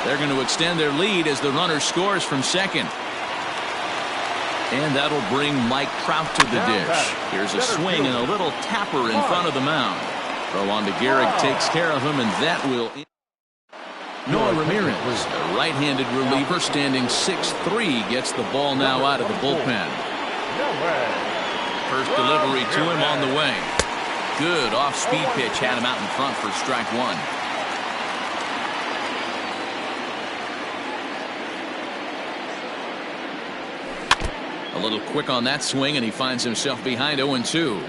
They're going to extend their lead as the runner scores from second. And that'll bring Mike Trout to the dish. Here's a swing and a little tapper in front of the mound. Throw on to Gehrig, takes care of him, and that will... Noah Ramirez, a right-handed reliever, standing 6'3", gets the ball now out of the bullpen. First delivery to him on the way. Good off-speed pitch had him out in front for strike 1. A little quick on that swing, and he finds himself behind 0-2.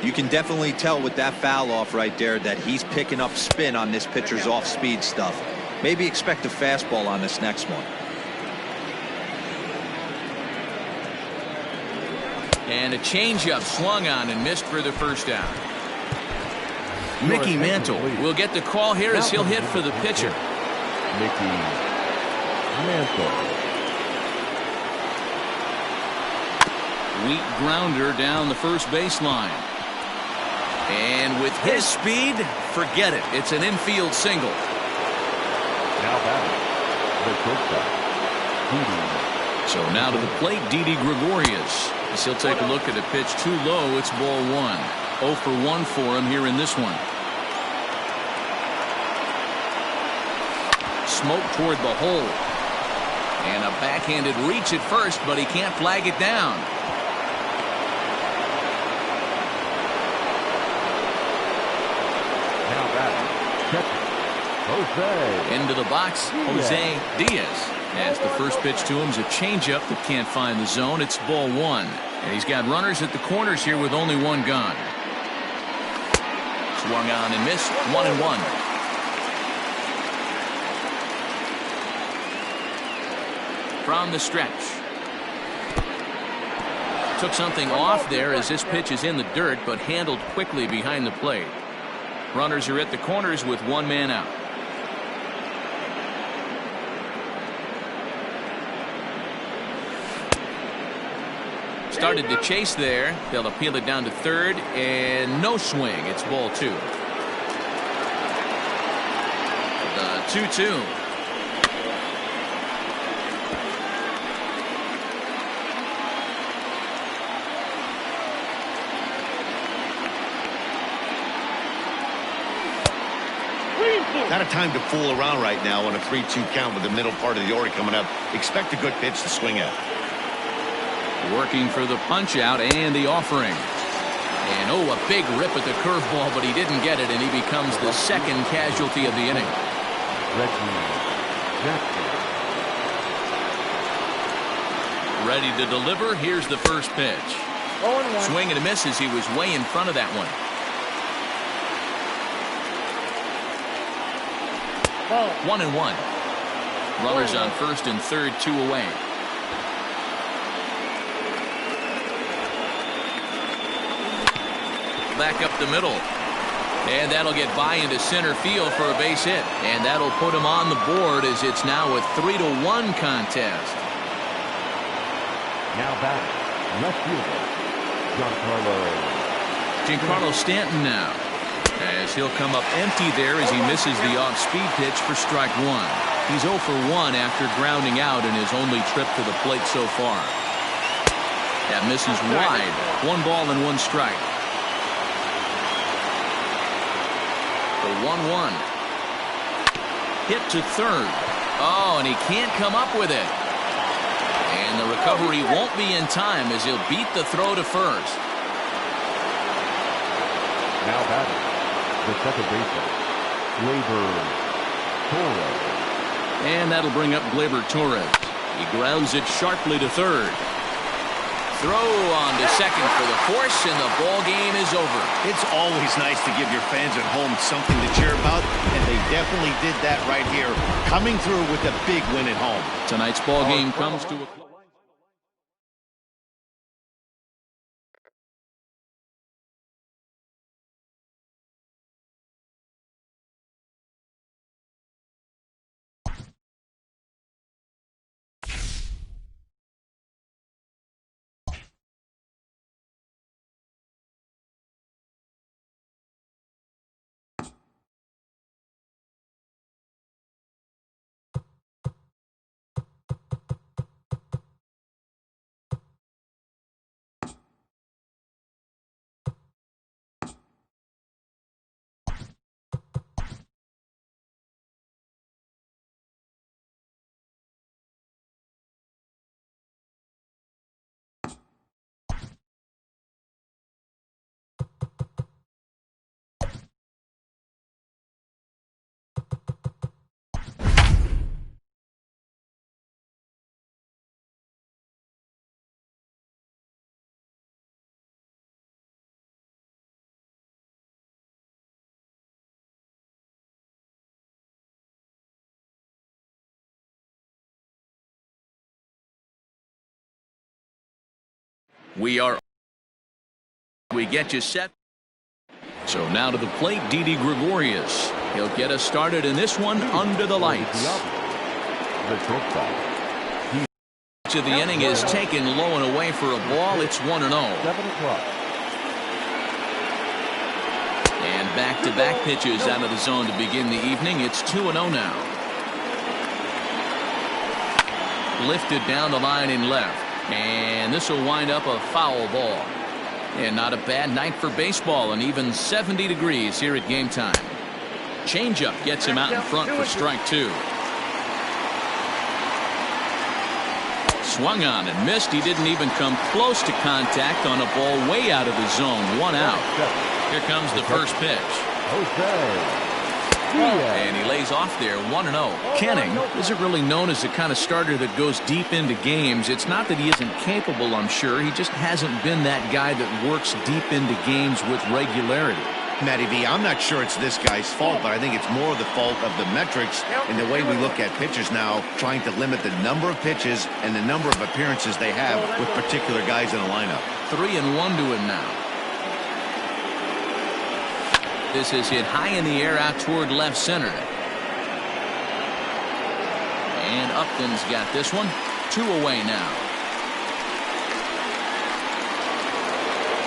You can definitely tell with that foul off right there that he's picking up spin on this pitcher's off-speed stuff. Maybe expect a fastball on this next one. And a changeup swung on and missed for the first out. Mickey Mantle will get the call here as he'll hit for the pitcher. Mickey Mantle. Weak grounder down the first baseline. And with his speed, forget it. It's an infield single. Now batting, the shortstop, So now to the plate, Didi Gregorius. As he'll take a look at a pitch too low, it's ball 1. 0 for 1 for him here in this one. Smoke toward the hole. And a backhanded reach at first, but he can't flag it down. Into the box, Jose Diaz. As the first pitch to him is a changeup that can't find the zone. It's ball 1. And he's got runners at the corners here with only 1 gone. Swung on and missed. 1-1. From the stretch. Took something off there as this pitch is in the dirt, but handled quickly behind the plate. Runners are at the corners with 1 man out. Started to chase there. They'll appeal it down to third, and no swing. It's ball 2. The 2-2. Not a time to fool around right now on a 3-2 count with the middle part of the order coming up. Expect a good pitch to swing at. Working for the punch out and the offering. And a big rip at the curveball, but he didn't get it, and he becomes the second casualty of the inning. Ready to deliver. Here's the first pitch. Swing and a miss as he was way in front of that one. Ball. 1-1. Runners on first and third, 2 away. Back up the middle. And that'll get by into center field for a base hit. And that'll put him on the board as it's now a 3-1 contest. Now back, left fielder, Giancarlo Stanton now, as he'll come up empty there as he misses the off-speed pitch for strike 1. He's 0 for 1 after grounding out in his only trip to the plate so far. That misses wide. 1 ball and 1 strike. The 1-1. Hit to third. Oh, and he can't come up with it. And the recovery won't be in time as he'll beat the throw to first. Now batting, the second baseman, Torres. And that'll bring up Gleyber Torres. He grounds it sharply to third. Throw on to second for the force, and the ball game is over. It's always nice to give your fans at home something to cheer about, and they definitely did that right here, coming through with a big win at home. Tonight's ball game comes to a close. We get you set. So now to the plate, Didi Gregorius. He'll get us started in this one under the lights. The shortstop. To the inning is taken low and away for a ball. It's 1-0. 7 o'clock. And back-to-back pitches out of the zone to begin the evening. It's 2-0 now. Lifted down the line in left. And this will wind up a foul ball. And not a bad night for baseball, and even 70 degrees here at game time. Changeup gets him out in front for strike 2. Swung on and missed. He didn't even come close to contact on a ball way out of the zone. 1 out. Here comes the first pitch. And he lays off there, 1-0. Kenning isn't really known as the kind of starter that goes deep into games. It's not that he isn't capable, I'm sure. He just hasn't been that guy that works deep into games with regularity. Matty V, I'm not sure it's this guy's fault, but I think it's more the fault of the metrics and the way we look at pitchers now, trying to limit the number of pitches and the number of appearances they have with particular guys in a lineup. 3-1 to him now. This is hit high in the air out toward left center. And Upton's got this one. 2 away now.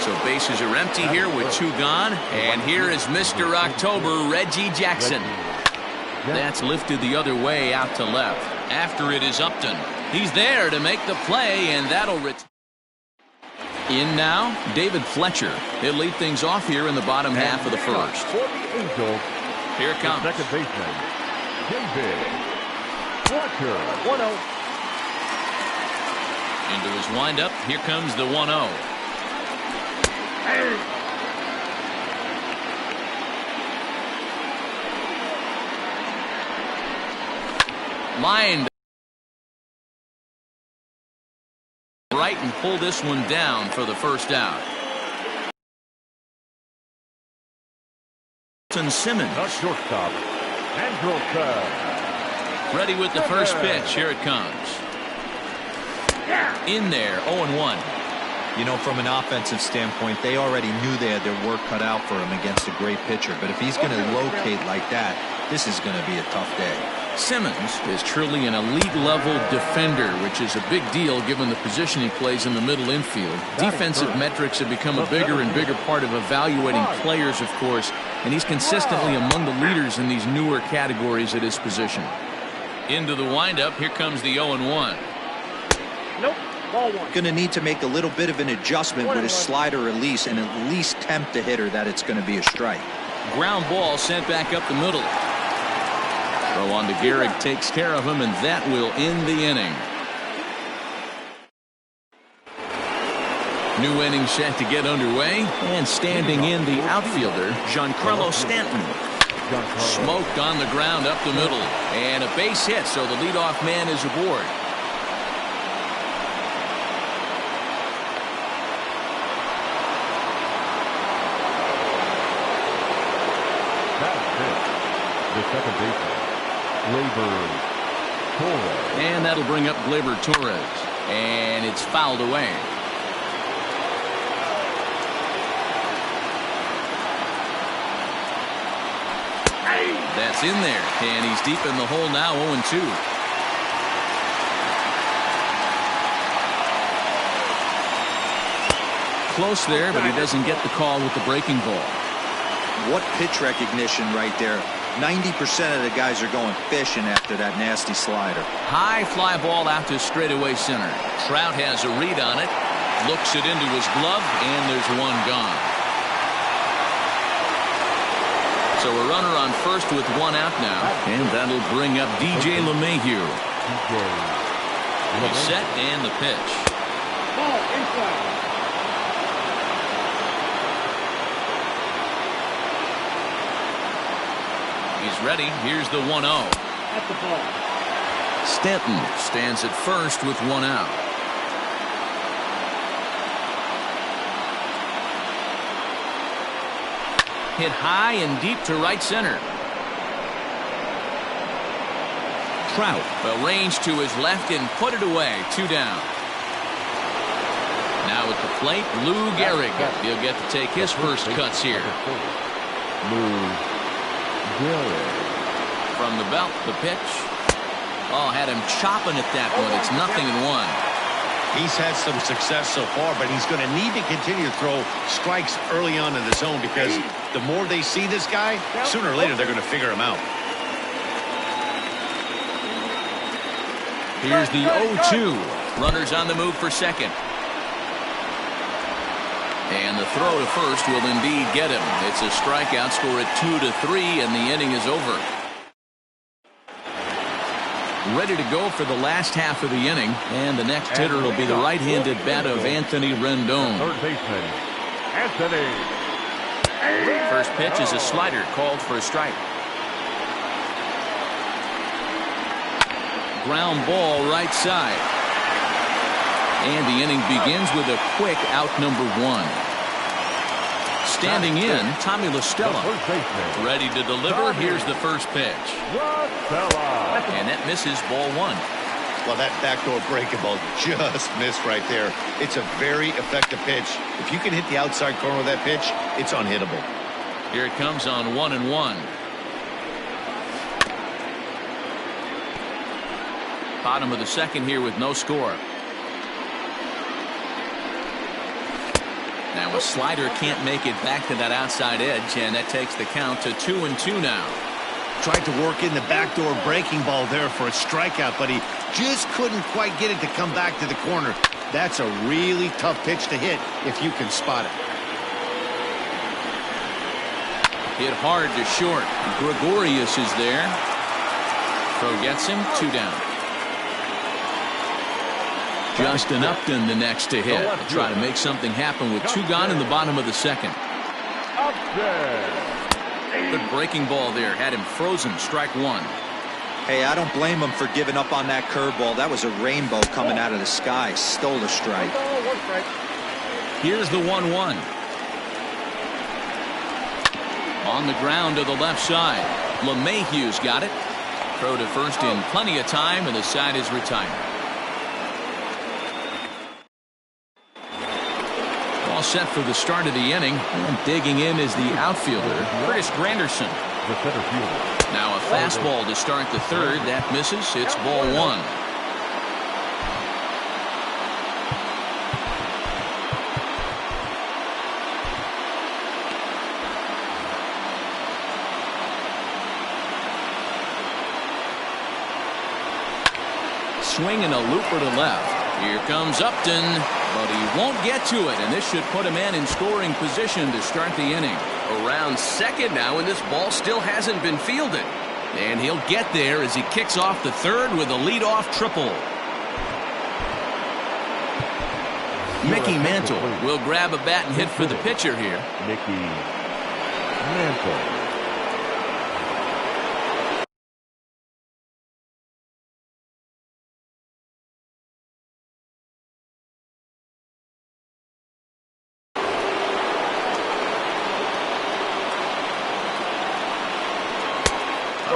So bases are empty here with 2 gone. And here is Mr. October, Reggie Jackson. That's lifted the other way out to left. After it is Upton. He's there to make the play, and that'll return. In now, David Fletcher. He'll lead things off here in the bottom half of the first. Here it comes. Second baseman, David Fletcher. 1-0. Into his windup, here comes the 1-0. Lined right and pull this one down for the first out. Simmons. The shortstop, Ready with the first pitch. Here it comes. In there, 0-1. You know, from an offensive standpoint, they already knew they had their work cut out for him against a great pitcher. But if he's going to locate like that, this is going to be a tough day. Simmons is truly an elite-level defender, which is a big deal given the position he plays in the middle infield. Defensive metrics have become a bigger and bigger part of evaluating players, of course, and he's consistently among the leaders in these newer categories at his position. Into the windup, here comes the 0-1. Nope. Ball one. Going to need to make a little bit of an adjustment with his slider release and at least tempt the hitter that it's going to be a strike. Ground ball sent back up the middle. Throw on to Gehrig takes care of him, and that will end the inning. New inning set to get underway, and standing in the outfielder, Giancarlo Stanton. Smoked on the ground up the middle, and a base hit, so the leadoff man is aboard. The second baseman, Gleyber Torres. And that'll bring up Gleyber Torres. And it's fouled away. That's in there. And he's deep in the hole now, 0-2. Close there, but he doesn't get the call with the breaking ball. What pitch recognition right there. 90% of the guys are going fishing after that nasty slider. High fly ball out to straightaway center. Trout has a read on it. Looks it into his glove, and there's one gone. So a runner on first with one out now. And that'll bring up DJ LeMahieu. He's set and the pitch. Ball inside. He's ready. Here's the 1-0. At the ball. Stanton stands at first with one out. Hit high and deep to right center. Trout arranged to his left and put it away. 2 down. Now at the plate, Lou Gehrig. He'll get to take his first cuts here. From the belt, the pitch. Oh, had him chopping at that one. It's 0-1. He's had some success so far, but he's going to need to continue to throw strikes early on in the zone because the more they see this guy, sooner or later they're going to figure him out. Here's the 0-2. Runners on the move for second. And the throw to first will indeed get him. It's a strikeout, score at 2-3, and the inning is over. Ready to go for the last half of the inning, and the next hitter will be the right-handed bat of Anthony Rendon. Third baseman, Anthony. First pitch is a slider called for a strike. Ground ball right side. And the inning begins with a quick out number 1. Standing in, Tommy La Stella. Ready to deliver. Here's the first pitch. And that misses, ball 1. Well, that backdoor breaking ball just missed right there. It's a very effective pitch. If you can hit the outside corner of that pitch, it's unhittable. Here it comes on 1-1. Bottom of the second here with no score. Now a slider can't make it back to that outside edge, and that takes the count to 2-2 now. Tried to work in the backdoor breaking ball there for a strikeout, but he just couldn't quite get it to come back to the corner. That's a really tough pitch to hit if you can spot it. Hit hard to short. Gregorius is there. Throw gets him, 2 down. Justin Upton the next to hit. Try to make something happen with 2 gone in the bottom of the second. Good breaking ball there. Had him frozen. Strike 1. Hey, I don't blame him for giving up on that curveball. That was a rainbow coming out of the sky. Stole the strike. Here's the 1-1. On the ground to the left side. LeMahieu's got it. Throw to first in plenty of time, and the side is retired. All set for the start of the inning. And digging in is the outfielder, Curtis Granderson. The center fielder. Now a fastball to start the third. That misses. It's ball one. Swing and a looper to left. Here comes Upton, but he won't get to it, and this should put a man in scoring position to start the inning. Around second now, and this ball still hasn't been fielded. And he'll get there as he kicks off the third with a leadoff triple. Mickey Mantle will grab a bat and hit for the pitcher here. Mickey Mantle.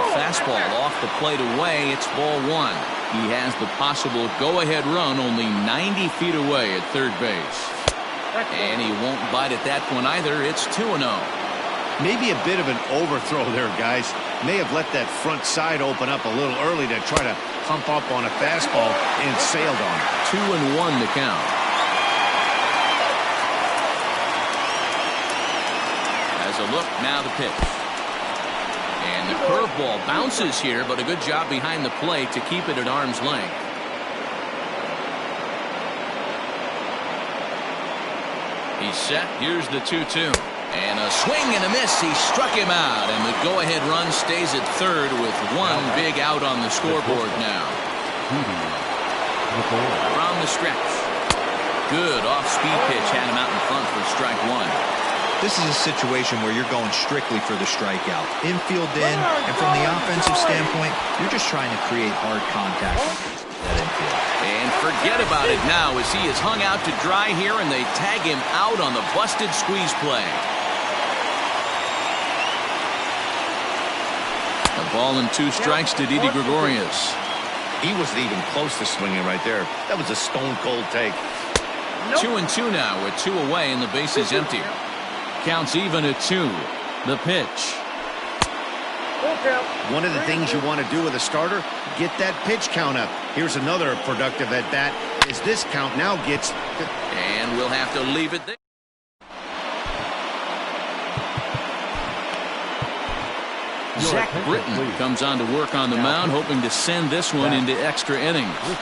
Fastball off the plate away. It's ball one. He has the possible go-ahead run only 90 feet away at third base. And he won't bite at that one either. It's 2-0. Maybe a bit of an overthrow there, guys. May have let that front side open up a little early to try to pump up on a fastball and sailed on it. 2-1 to count. As a look, now the pitch. And the curveball bounces here, but a good job behind the plate to keep it at arm's length. He's set. Here's the 2-2. And a swing and a miss. He struck him out, and the go-ahead run stays at third with one big out on the scoreboard now. From the stretch. Good off-speed pitch had him out in front for strike one. This is a situation where you're going strictly for the strikeout. Infield in, and from the offensive standpoint, you're just trying to create hard contact at infield. And forget about it now as he is hung out to dry here, and they tag him out on the busted squeeze play. A ball and 2 strikes to Didi Gregorius. He wasn't even close to swinging right there. That was a stone-cold take. 2-2 now with 2 away, and the base is empty. Counts even at 2. The pitch. One of the things you want to do with a starter, get that pitch count up. Here's another productive at bat as this count now gets... And we'll have to leave it there. Zach Britton comes on to work on the mound, hoping to send this one into extra innings. Too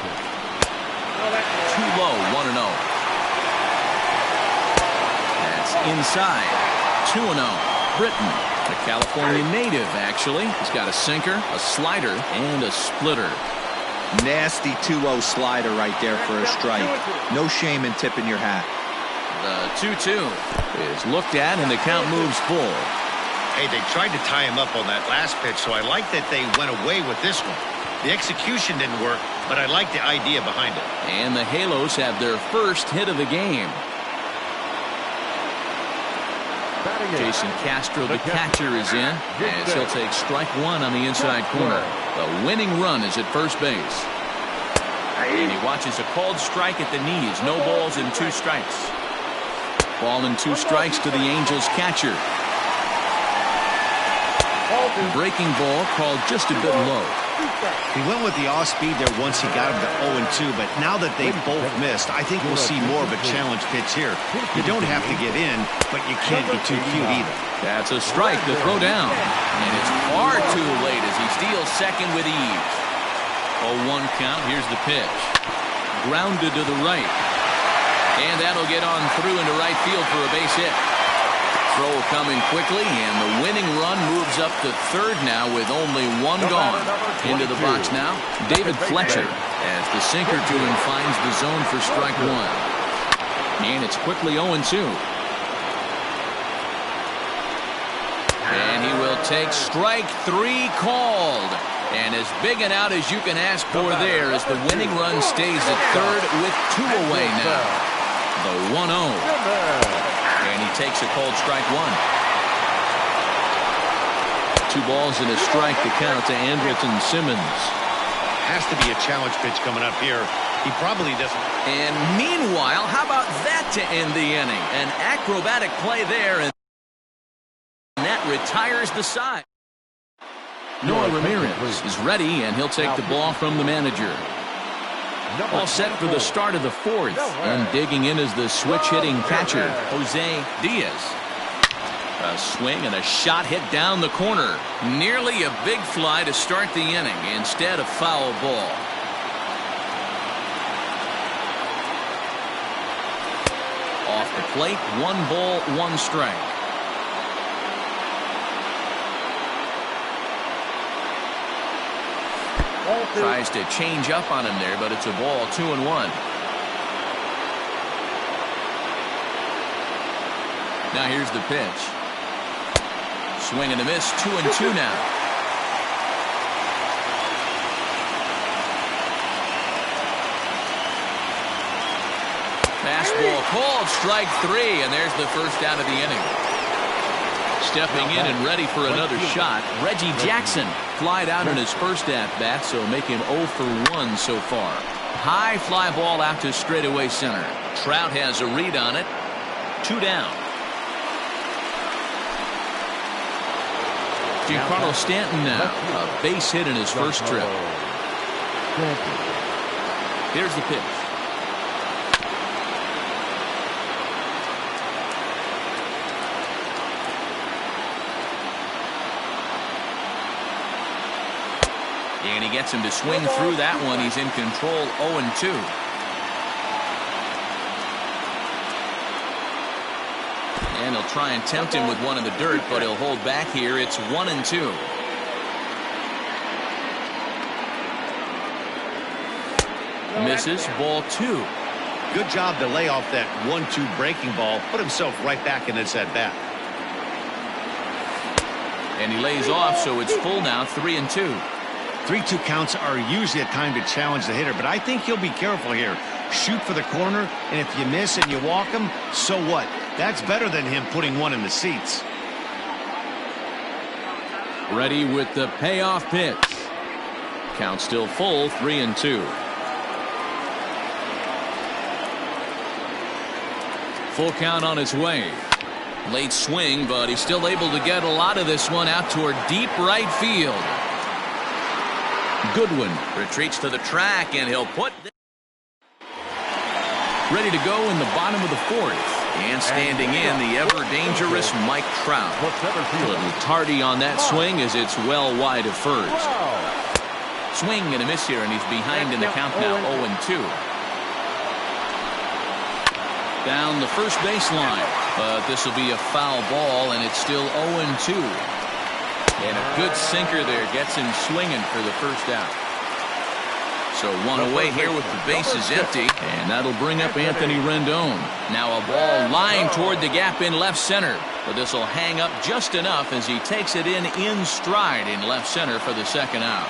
low, 1-0. Inside. 2-0. Britton, a California native, actually. He's got a sinker, a slider, and a splitter. Nasty 2-0 slider right there for a strike. No shame in tipping your hat. The 2-2 is looked at, and the count moves full. Hey, they tried to tie him up on that last pitch, so I like that they went away with this one. The execution didn't work, but I like the idea behind it. And the Halos have their first hit of the game. Jason Castro, the catcher, is in as he'll take strike one on the inside corner. The winning run is at first base. And he watches a called strike at the knees. No balls and 2 strikes. Ball and 2 strikes to the Angels catcher. Breaking ball called just a bit low. He went with the off-speed there once he got him to 0-2, but now that they both missed, I think we'll see more of a challenge pitch here. You don't have to get in, but you can't be too cute either. That's a strike to throw down. And it's far too late as he steals second with ease. 0-1 count. Here's the pitch. Grounded to the right. And that'll get on through into right field for a base hit. Throw coming quickly, and the winning run moves up to third now with only 1 gone. Into the box now, David Fletcher as the sinker to him finds the zone for strike one. And it's quickly 0-2. And he will take strike 3 called. And as big an out as you can ask for there as the winning run stays at third with 2 away now. The 1-0. And he takes a cold strike 1. 2 balls and a strike to count to Andrelton Simmons. Has to be a challenge pitch coming up here. He probably doesn't. And meanwhile, how about that to end the inning? An acrobatic play there, and that retires the side. Noah Ramirez is ready, and he'll take the ball from the manager. All set for the start of the 4th, and digging in is the switch-hitting catcher, Jose Diaz. A swing and a shot hit down the corner. Nearly a big fly to start the inning instead of foul ball. Off the plate, 1 ball, 1 strike. Tries to change up on him there, but it's a ball, 2-1. Now here's the pitch. Swing and a miss, 2-2 now. Fastball called, strike 3, and there's the first out of the inning. Stepping in and ready for another shot, Reggie Jackson. Flied out in his first at-bat, so make him 0 for 1 so far. High fly ball out to straightaway center. Trout has a read on it. 2 down. Giancarlo Stanton now. A base hit in his first trip. Here's the pitch. And he gets him to swing through that one. He's in control, 0-2. And he'll try and tempt him with one in the dirt, but he'll hold back here. It's 1-2. Misses, ball 2. Good job to lay off that 1-2 breaking ball. Put himself right back in this at-bat. And he lays off, so it's full now, 3-2. 3-2 counts are usually a time to challenge the hitter, but I think he'll be careful here. Shoot for the corner, and if you miss and you walk him, so what? That's better than him putting one in the seats. Ready with the payoff pitch. Count still full, 3-2. Full count on its way. Late swing, but he's still able to get a lot of this one out toward deep right field. Goodwin retreats to the track, and he'll put ready to go in the bottom of the 4th. And standing in, the ever-dangerous Mike Trout. A little tardy on that swing as it's well wide of first. Swing and a miss here, and he's behind in the count now, 0-2. Down the first baseline, but this will be a foul ball, and it's still 0-2. And a good sinker there gets him swinging for the first out. So 1 away here with the bases empty, and that'll bring up Anthony Rendon. Now a ball lined toward the gap in left center, but this will hang up just enough as he takes it in stride in left center for the second out.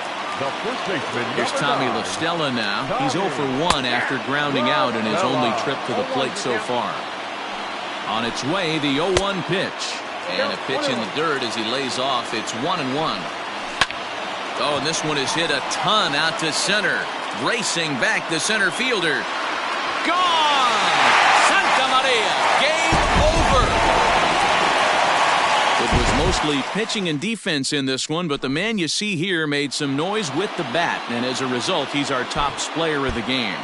Here's Tommy La Stella now. He's 0 for 1 after grounding out in his only trip to the plate so far. On its way, the 0-1 pitch. And a pitch in the dirt as he lays off. It's 1-1. Oh, and this one is hit a ton out to center. Racing back the center fielder. Gone! Santa Maria! Game over! It was mostly pitching and defense in this one, but the man you see here made some noise with the bat, and as a result, he's our top player of the game.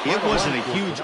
It wasn't a huge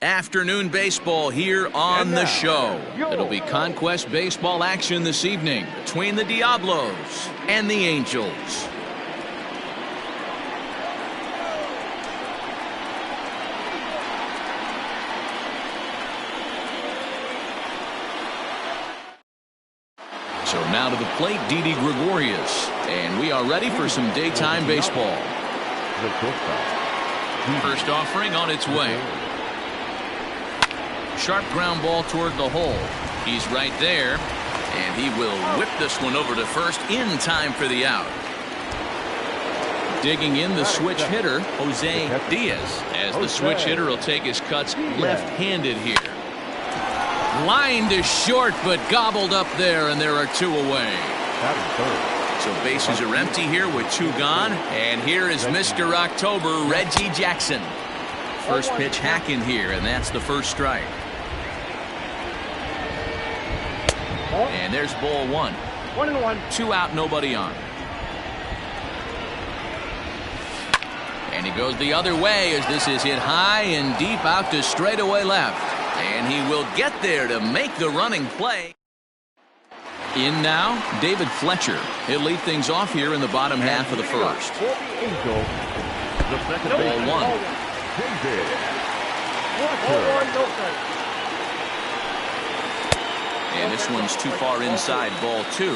Afternoon baseball here on the show. It'll be Conquest baseball action this evening between the Diablos and the Angels. So now to the plate, Didi Gregorius. And we are ready for some daytime baseball. First offering on its way. Sharp ground ball toward the hole. He's right there, and he will whip this one over to first in time for the out. Digging in the switch hitter, Jose Diaz, as the switch hitter will take his cuts left-handed here. Line to short, but gobbled up there, and there are two away. So bases are empty here with two gone, and here is Mr. October, Reggie Jackson. First pitch hacking here, and that's the first strike. And there's ball one. 1-1. 2 out, nobody on. And he goes the other way as this is hit high and deep out to straightaway left. And he will get there to make the running play. In now, David Fletcher. He'll lead things off here in the bottom half of the first. Ball one. And this one's too far inside, ball two.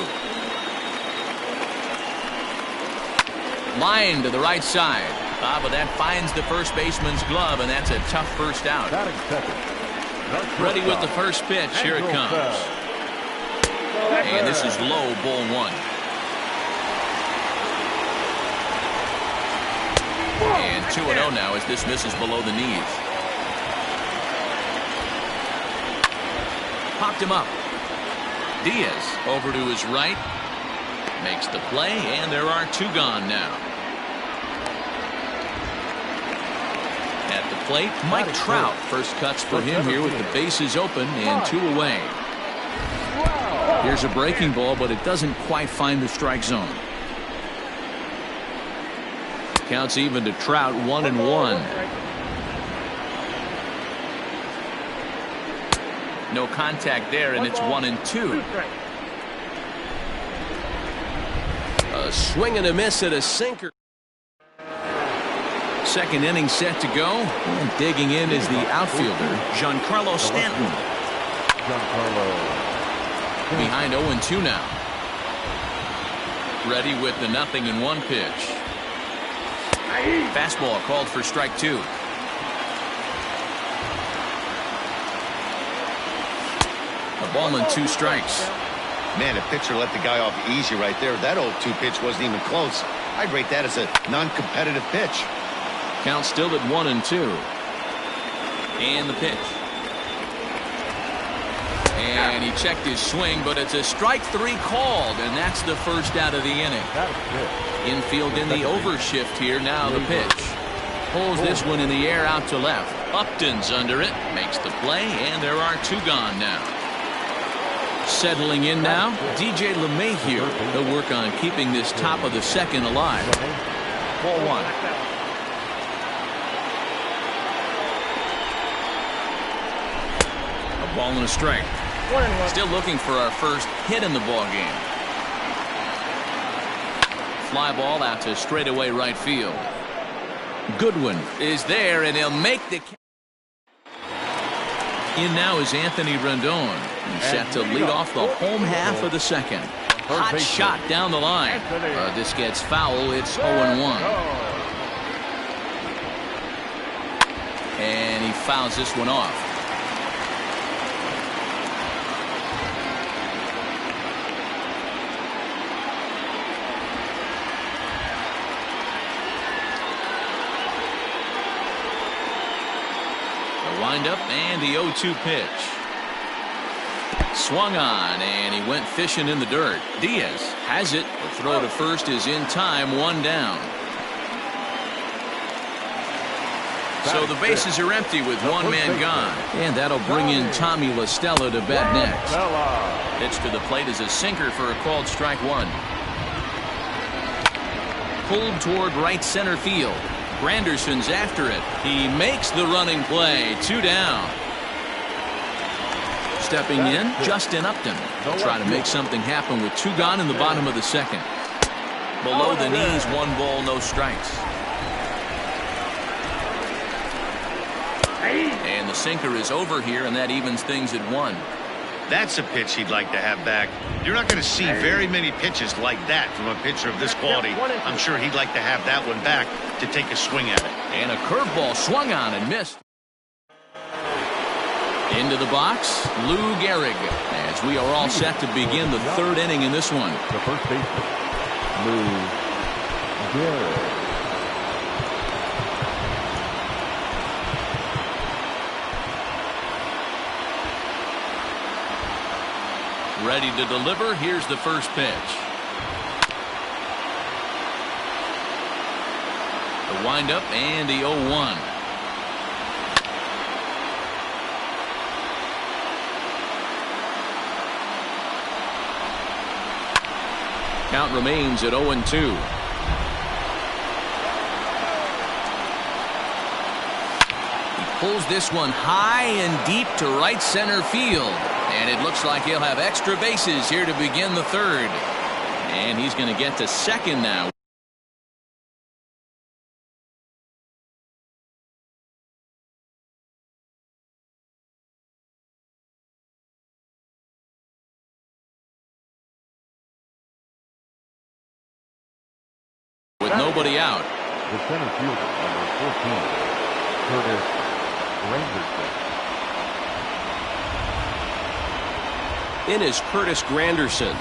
Line to the right side. But that finds the first baseman's glove, and that's a tough first out. Ready with the first pitch. Here it comes. And this is low, ball one. And 2-0 now as this misses below the knees. Popped him up. Diaz over to his right. Makes the play, and there are two gone now. At the plate, Mike Trout. First cuts for him here with the bases open and two away. Here's a breaking ball, but it doesn't quite find the strike zone. Counts even to Trout, 1-1. No contact there, and it's 1-2. A swing and a miss at a sinker. Second inning set to go. And digging in is the outfielder, Giancarlo Stanton. Behind 0-2 now. Ready with the 0-1 pitch. Fastball called for strike two. A ball and 2 strikes. Man, a pitcher let the guy off easy right there. That 0-2 pitch wasn't even close. I'd rate that as a non-competitive pitch. Count still at 1-2. And the pitch. And he checked his swing, but it's a strike 3 called, and that's the first out of the inning. Infield in the overshift here. Now the pitch. Pulls this one in the air out to left. Upton's under it. Makes the play, and there are two gone now. Settling in now, DJ LeMahieu. He'll work on keeping this top of the second alive. Ball one. A ball and a strike. Still looking for our first hit in the ball game. Fly ball out to straightaway right field. Goodwin is there, and he'll make the. In now is Anthony Rendon. He's set to lead off the home half of the second. Hot shot down the line. This gets foul. It's 0-1. And he fouls this one off. Windup and the 0-2 pitch. Swung on, and he went fishing in the dirt. Diaz has it. The throw to first is in time, 1 down. So the bases are empty with 1 man gone. And that'll bring in Tommy La Stella to bat next. Pitch to the plate is a sinker for a called strike 1. Pulled toward right center field. Granderson's after it. He makes the running play. 2 down. Stepping in, Justin Upton. He'll try to make something happen with 2 gone in the bottom of the second. Below the knees, 1 ball, no strikes. And the sinker is over here, and that evens things at 1. That's a pitch he'd like to have back. You're not going to see very many pitches like that from a pitcher of this quality. I'm sure he'd like to have that one back to take a swing at it. And a curveball swung on and missed. Into the box, Lou Gehrig, as we are all set to begin the 3rd inning in this one. The first baseman, Lou Gehrig. Ready to deliver. Here's the first pitch. The windup and the 0-1. Count remains at 0-2. He pulls this one high and deep to right center field. And it looks like he'll have extra bases here to begin the 3rd. And he's going to get to second now. With nobody out. The center fielder, number 14, Curtis Granderson. In is Curtis Granderson.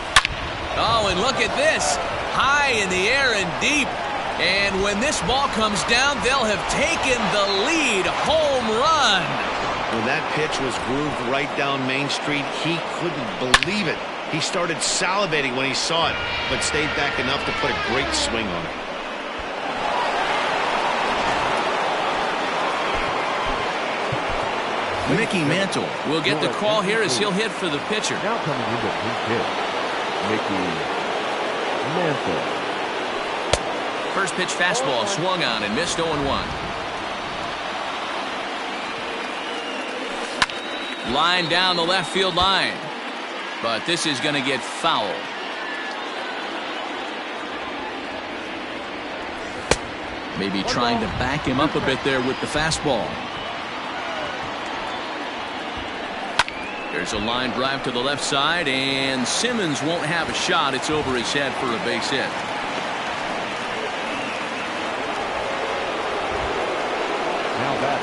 Oh, and look at this. High in the air and deep. And when this ball comes down, they'll have taken the lead. Home run. When that pitch was grooved right down Main Street, he couldn't believe it. He started salivating when he saw it, but stayed back enough to put a great swing on it. Mickey Mantle will get the call here as he'll hit for the pitcher. Now coming into his hit, Mickey Mantle. First pitch fastball swung on and missed 0-1. Line down the left field line. But this is going to get foul. Maybe trying to back him up a bit there with the fastball. There's a line drive to the left side, and Simmons won't have a shot. It's over his head for a base hit. Now back,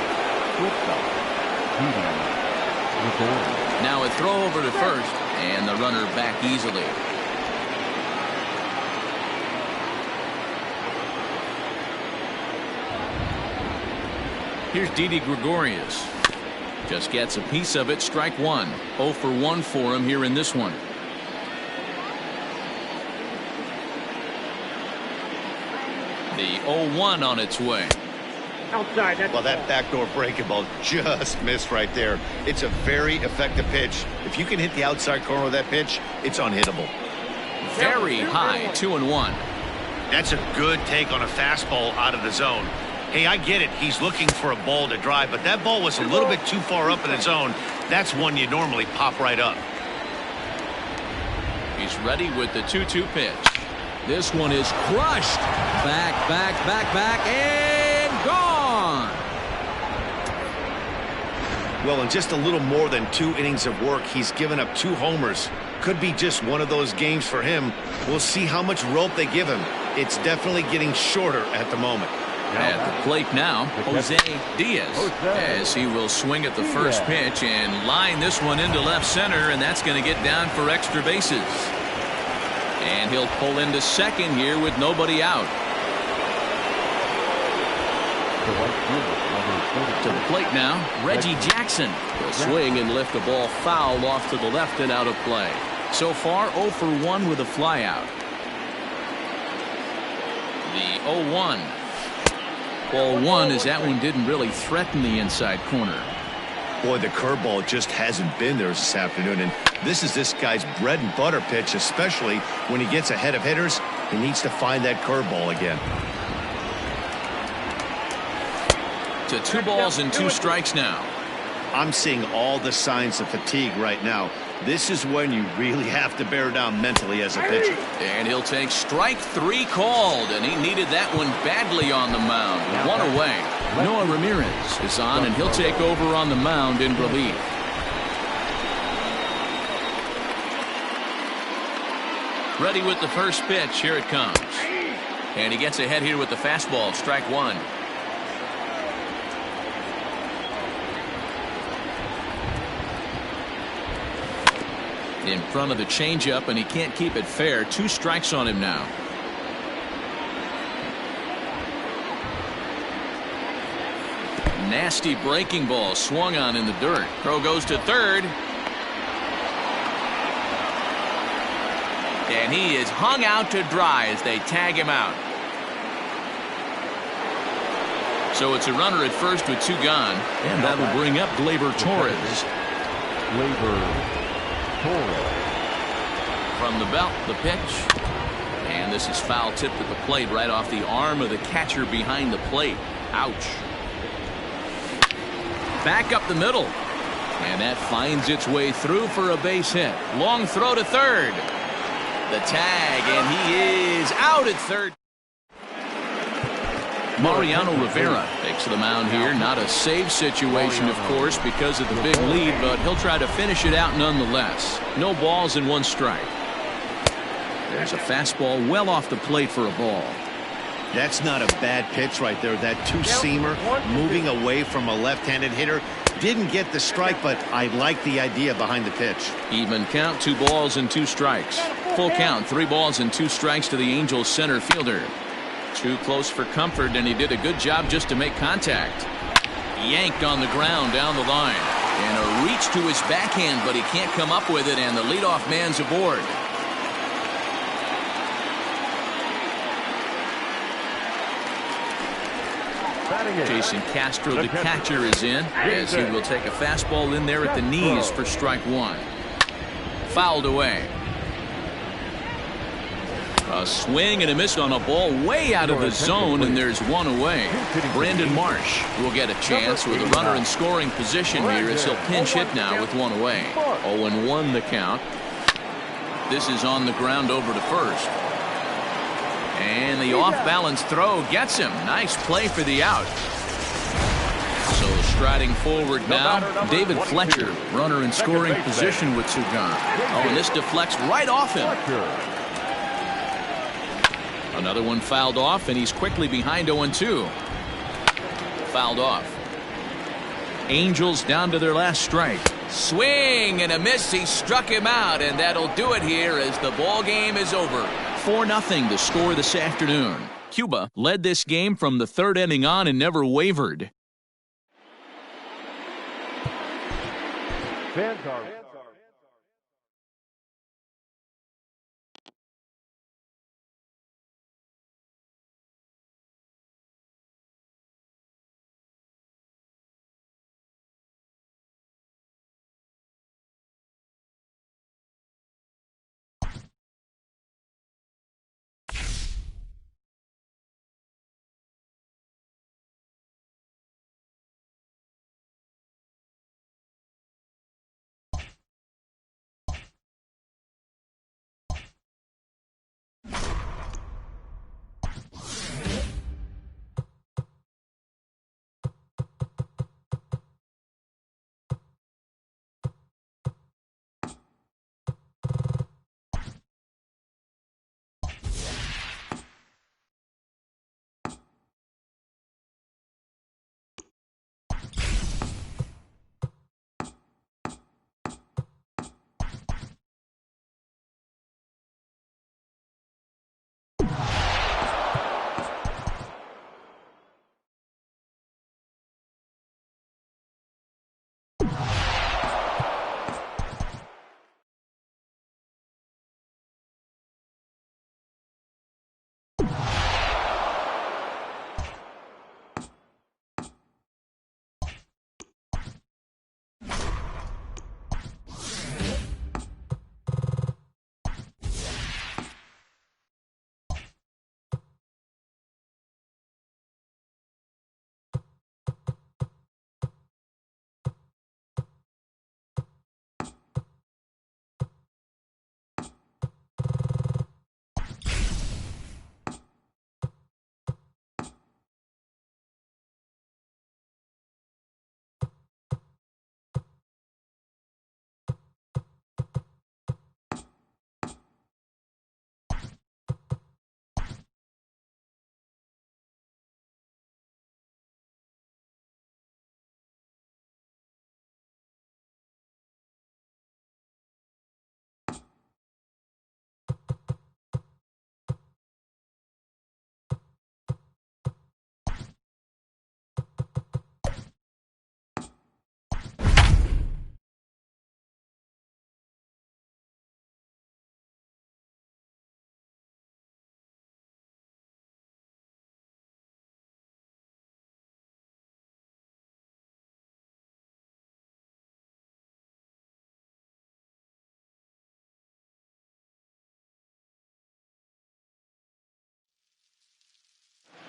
shortstop, Now a throw over to first, and the runner back easily. Here's Didi Gregorius. Just gets a piece of it. Strike 1. 0 for 1 for him here in this one. The 0-1 on its way. Outside. That's well, that backdoor breaking ball just missed right there. It's a very effective pitch. If you can hit the outside corner of that pitch, it's unhittable. Very high. 2-1. That's a good take on a fastball out of the zone. Hey, I get it. He's looking for a ball to drive, but that ball was a little bit too far up in the zone. That's one you normally pop right up. He's ready with the 2-2 pitch. This one is crushed. Back, and gone. Well, in just a little more than 2 innings of work, he's given up 2 homers. Could be just one of those games for him. We'll see how much rope they give him. It's definitely getting shorter at the moment. At the plate now, Jose Diaz, as he will swing at the first pitch and line this one into left center, and that's going to get down for extra bases. And he'll pull into second here with nobody out. To the plate now, Reggie Jackson. He'll swing and lift a ball foul off to the left and out of play. So far, 0 for 1 with a flyout. The 0-1. 0-1 as that one didn't really threaten the inside corner. Boy, the curveball just hasn't been there this afternoon, and this is this guy's bread and butter pitch, especially when he gets ahead of hitters. He needs to find that curveball again. to 2 balls and 2 strikes now. I'm seeing all the signs of fatigue right now. This is when you really have to bear down mentally as a pitcher. And he'll take strike 3 called, and he needed that one badly on the mound. 1 away. Noah Ramirez is on, and he'll take over on the mound in relief. Ready with the first pitch. Here it comes. And he gets ahead here with the fastball. Strike 1. In front of the changeup, and he can't keep it fair. 2 strikes on him now. Nasty breaking ball swung on in the dirt. Throw goes to third. And he is hung out to dry as they tag him out. So it's a runner at first with 2 gone. And that'll bring up Gleyber Torres. Gleyber Torres. From the belt, the pitch. And this is foul tipped at the plate right off the arm of the catcher behind the plate. Ouch. Back up the middle. And that finds its way through for a base hit. Long throw to third. The tag, and he is out at third. Mariano Rivera takes the mound here. Not a save situation, of course, because of the big lead, but he'll try to finish it out nonetheless. No balls and 1 strike. There's a fastball well off the plate for a ball. That's not a bad pitch right there. That 2-seamer moving away from a left-handed hitter. Didn't get the strike, but I like the idea behind the pitch. Even count, 2 balls and 2 strikes. Full count, 3 balls and 2 strikes to the Angels center fielder. Too close for comfort, and he did a good job just to make contact. Yanked on the ground down the line. And a reach to his backhand, but he can't come up with it, and the leadoff man's aboard. Jason Castro, the catcher, is in, as he will take a fastball in there at the knees for strike 1. Fouled away. A swing and a miss on a ball way out of the zone, and there's 1 away. Brandon Marsh will get a chance with a runner in scoring position here as he'll pinch hit now with 1 away. 0-1 the count. This is on the ground over to first. And the off-balance throw gets him. Nice play for the out. So striding forward now, David Fletcher, runner in scoring position with 2 gone. Oh, and this deflects right off him. Another one fouled off, and he's quickly behind 0-2. Fouled off. Angels down to their last strike. Swing and a miss. He struck him out, and that'll do it here as the ball game is over. 4-0 the score this afternoon. Cuba led this game from the 3rd inning on and never wavered. Fans are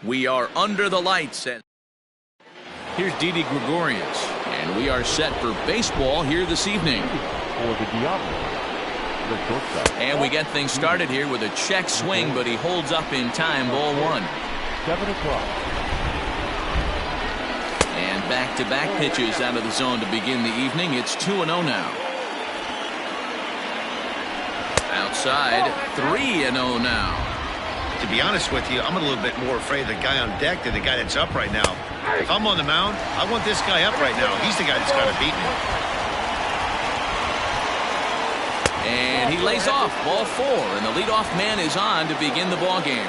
We are under the lights. And here's Didi Gregorius. And we are set for baseball here this evening. For the Diablos, the shortstop. And we get things started here with a check swing, but he holds up in time. Ball 1. 7 o'clock. And back-to-back pitches out of the zone to begin the evening. It's 2-0 now. Outside, 3-0 now. To be honest with you, I'm a little bit more afraid of the guy on deck than the guy that's up right now. If I'm on the mound, I want this guy up right now. He's the guy that's got to beat me. And he lays off. Ball 4, and the leadoff man is on to begin the ball game.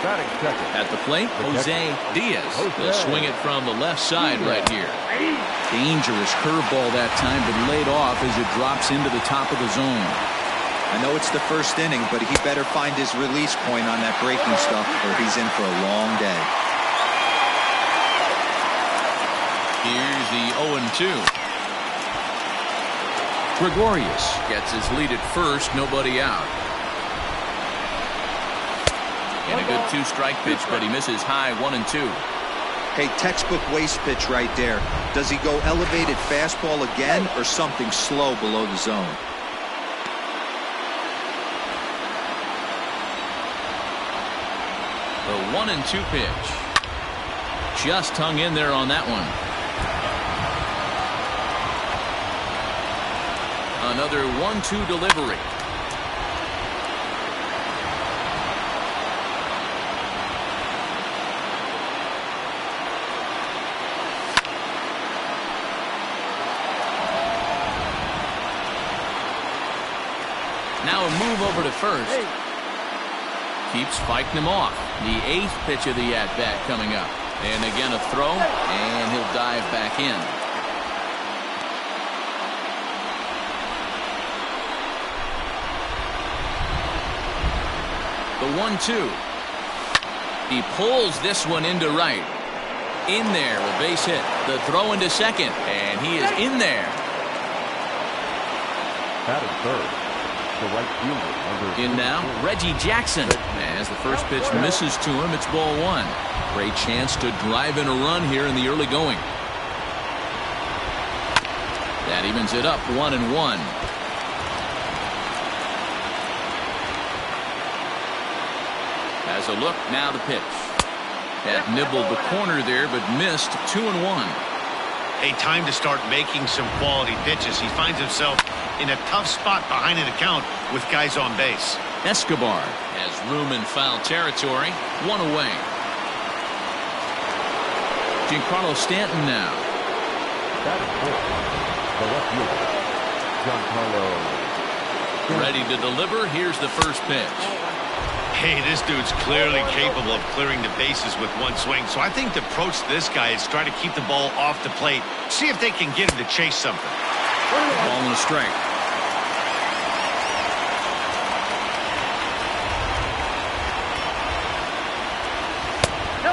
Batting second. At the plate, Jose Diaz. They'll swing it from the left side right here. Dangerous curveball that time, but laid off as it drops into the top of the zone. I know it's the first inning, but he better find his release point on that breaking stuff, or he's in for a long day. Here's the 0-2. Gregorius gets his lead at first, nobody out. And a good 2-strike pitch, but he misses high 1-2. Hey, textbook waste pitch right there. Does he go elevated fastball again or something slow below the zone? The 1-2 pitch. Just hung in there on that one. Another 1-2 delivery. Now a move over to first. Keeps fighting him off. The 8th pitch of the at-bat coming up. And again a throw, and he'll dive back in. The 1-2. He pulls this one into right. In there, a base hit. The throw into second, and he is in there. Batting third. The right fielder. In now, Reggie Jackson. As the first pitch misses to him, it's ball 1. Great chance to drive in a run here in the early going. That evens it up 1-1. Has a look, now the pitch. That nibbled the corner there, but missed 2-1. A time to start making some quality pitches. He finds himself in a tough spot behind an account with guys on base. Escobar has room in foul territory. 1 away. Giancarlo Stanton now. Batting fourth. The left fielder. Giancarlo. Ready to deliver. Here's the first pitch. Hey, this dude's clearly capable of clearing the bases with one swing. So I think the approach to this guy is try to keep the ball off the plate. See if they can get him to chase something. Ball and a strike.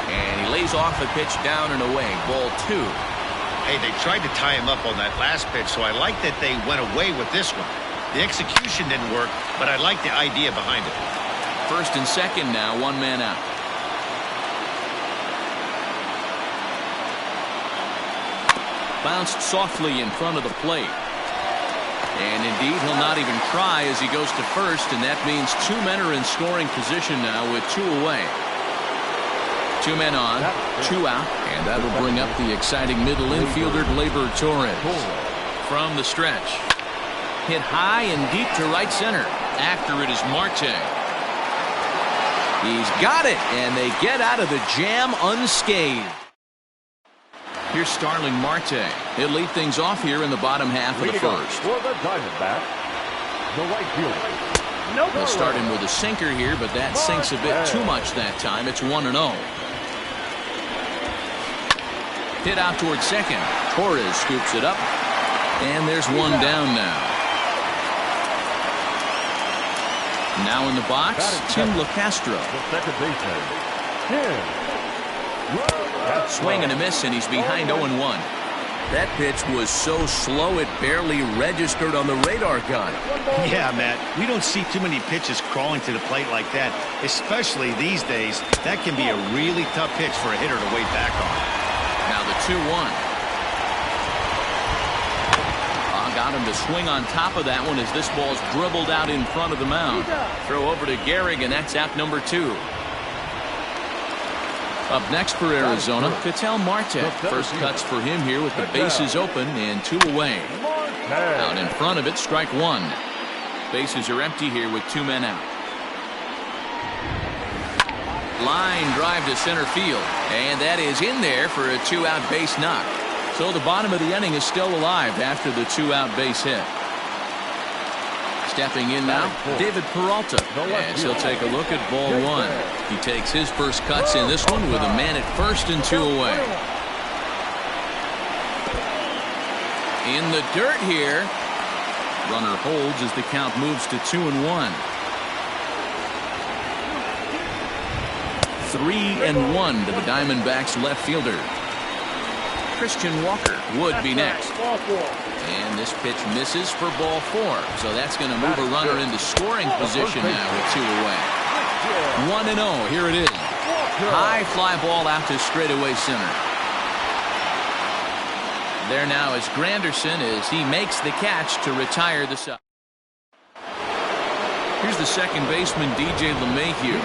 And he lays off a pitch down and away. Ball 2. Hey, they tried to tie him up on that last pitch, so I like that they went away with this one. The execution didn't work, but I like the idea behind it. First and second now, 1 man out. Bounced softly in front of the plate. And indeed, he'll not even try as he goes to first, and that means 2 men are in scoring position now with 2 away. 2 men on, 2 out, and that'll bring up the exciting middle infielder, Gleyber Torres. From the stretch. Hit high and deep to right center. After it is Marte. He's got it, and they get out of the jam unscathed. Here's Starling Marte. He'll lead things off here in the bottom half of the first. For the Diamondbacks, the right fielder. They'll start him with a sinker here, but that sinks a bit too much that time. It's 1-0. Hit out towards second. Torres scoops it up, and there's 1 down now. Now in the box, Tim LaCastro. The second baseman. Swing and a miss, and he's behind 0-1. That pitch was so slow it barely registered on the radar gun. Yeah, Matt, we don't see too many pitches crawling to the plate like that, especially these days. That can be a really tough pitch for a hitter to wait back on. Now the 2-1. Got him to swing on top of that one as this ball's dribbled out in front of the mound. Throw over to Gehrig, and that's out number 2. Up next for Arizona, Ketel Marte. First cuts for him here with the bases open and 2 away. Out in front of it, strike 1. Bases are empty here with 2 men out. Line drive to center field, and that is in there for a 2-out base knock. So the bottom of the inning is still alive after the 2-out base hit. Stepping in now, David Peralta, as he'll take a look at ball 1. He takes his first cuts in this one with a man at first and 2 away. In the dirt here. Runner holds as the count moves to 2-1. 3-1 to the Diamondbacks left fielder. Christian Walker would be next. And this pitch misses for ball 4. So that's going to move a runner into scoring position now with 2 away. 1-0. Here it is. High fly ball out to straightaway center. There now is Granderson as he makes the catch to retire the side. Here's the second baseman, DJ LeMahieu.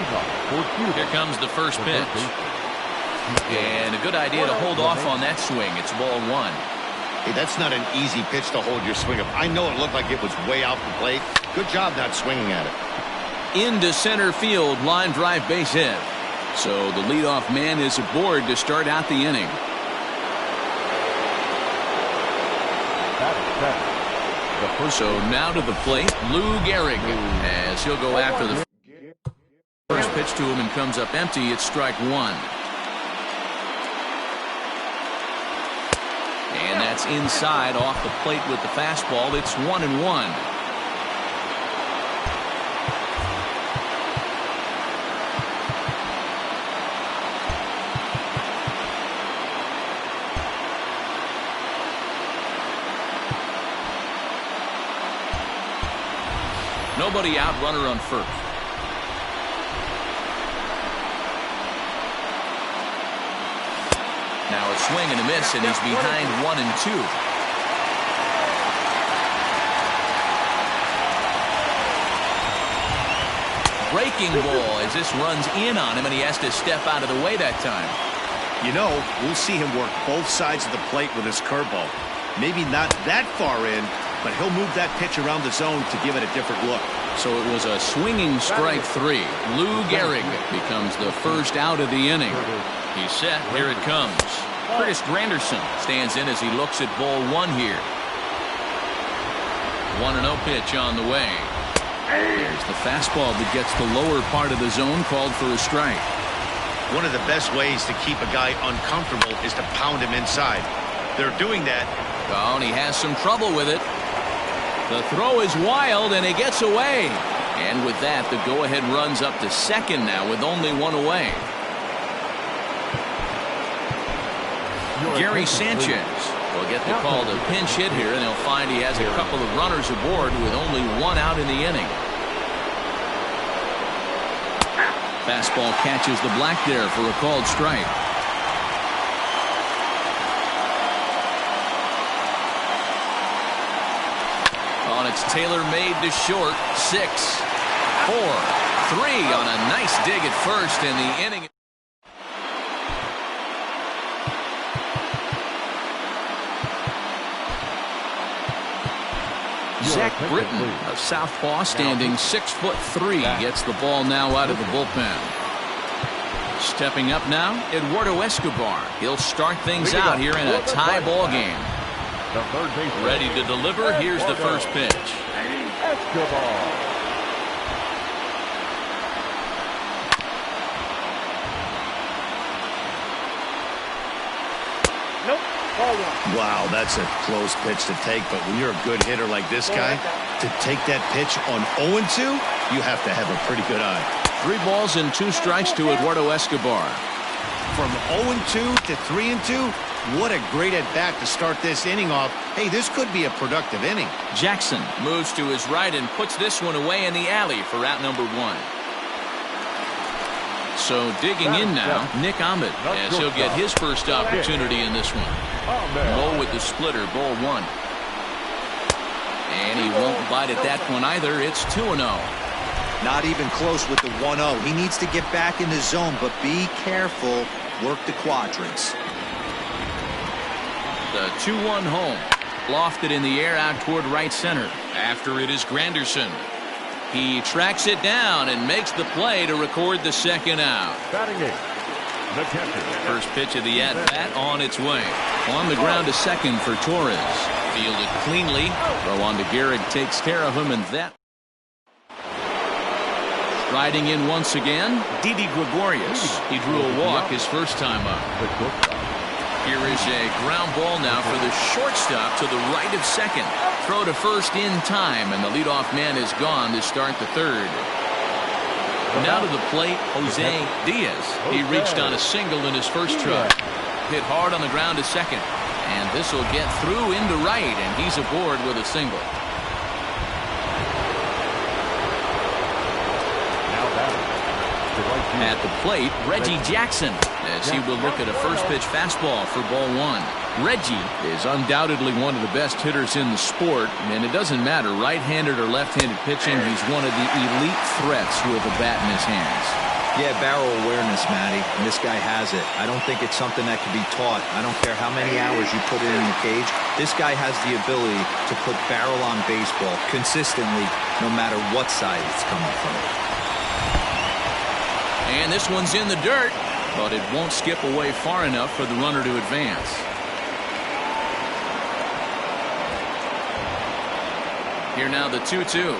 Here comes the first pitch. And a good idea to hold off on that swing. It's ball 1. Hey, that's not an easy pitch to hold your swing up. I know it looked like it was way out the plate. Good job not swinging at it. Into center field, line drive base hit. So the leadoff man is aboard to start out the inning. So now to the plate, Lou Gehrig, as he'll go after the first pitch to him and comes up empty. It's strike 1. And that's inside off the plate with the fastball. It's 1-1. Nobody out, runner on first. Now a swing and a miss, and he's behind 1-2. Breaking ball as this runs in on him, and he has to step out of the way that time. You know, we'll see him work both sides of the plate with his curveball. Maybe not that far in, but he'll move that pitch around the zone to give it a different look. So it was a swinging strike 3. Lou Gehrig becomes the first out of the inning. He's set. Here it comes. Curtis Granderson stands in as he looks at ball 1 here. 1-0 pitch on the way. There's the fastball that gets the lower part of the zone, called for a strike. One of the best ways to keep a guy uncomfortable is to pound him inside. They're doing that. Oh, and he has some trouble with it. The throw is wild, and it gets away. And with that, the go-ahead runs up to second now with only 1 away. Gary Sanchez will get the call to pinch hit here, and they'll find he has a couple of runners aboard with only 1 out in the inning. Fastball catches the black there for a called strike. On it's tailor-made to short. 6, 4, 3 on a nice dig at first, and the inning. Zach Britton, a southpaw, standing 6'3", gets the ball now out of the bullpen. Stepping up now, Eduardo Escobar. He'll start things out here in a tie ball game. Ready to deliver. Here's the first pitch. Escobar. Nope. Ball 1. Wow, that's a close pitch to take, but when you're a good hitter like this guy, to take that pitch on 0-2, you have to have a pretty good eye. 3 balls and 2 strikes to Eduardo Escobar. From 0-2 to 3-2, What a great at-bat to start this inning off. Hey, this could be a productive inning. Jackson moves to his right and puts this one away in the alley for out number 1. So digging in now, Nick Ahmed, as he'll get his first opportunity in this one. Low with the splitter, ball 1. And he won't bite at that one either. It's 2-0. Not even close with the 1-0. He needs to get back in the zone, but be careful. Work the quadrants. The 2-1 home. Lofted in the air out toward right center. After it is Granderson. He tracks it down and makes the play to record the second out. Batting eight, the catcher. First pitch of the at-bat on its way. On the ground to second for Torres. Fielded cleanly. Throw on to Gehrig takes care of him, and that. Striding in once again, Didi Gregorius. He drew a walk his first time up. Here is a ground ball now for the shortstop to the right of second. Throw to first in time, and the leadoff man is gone to start the third. Now to the plate, Jose Diaz. He reached on a single in his first try. Hit hard on the ground to second. And this will get through into right, and he's aboard with a single. At the plate, Reggie Jackson, as he will look at a first pitch fastball for ball 1. Reggie is undoubtedly one of the best hitters in the sport, and it doesn't matter right-handed or left-handed pitching, he's one of the elite threats with a bat in his hands. Yeah, barrel awareness, Matty, and this guy has it. I don't think it's something that can be taught. I don't care how many hours you put it in the cage. This guy has the ability to put barrel on baseball consistently, no matter what side it's coming from. And this one's in the dirt, but it won't skip away far enough for the runner to advance. Here now the 2-2.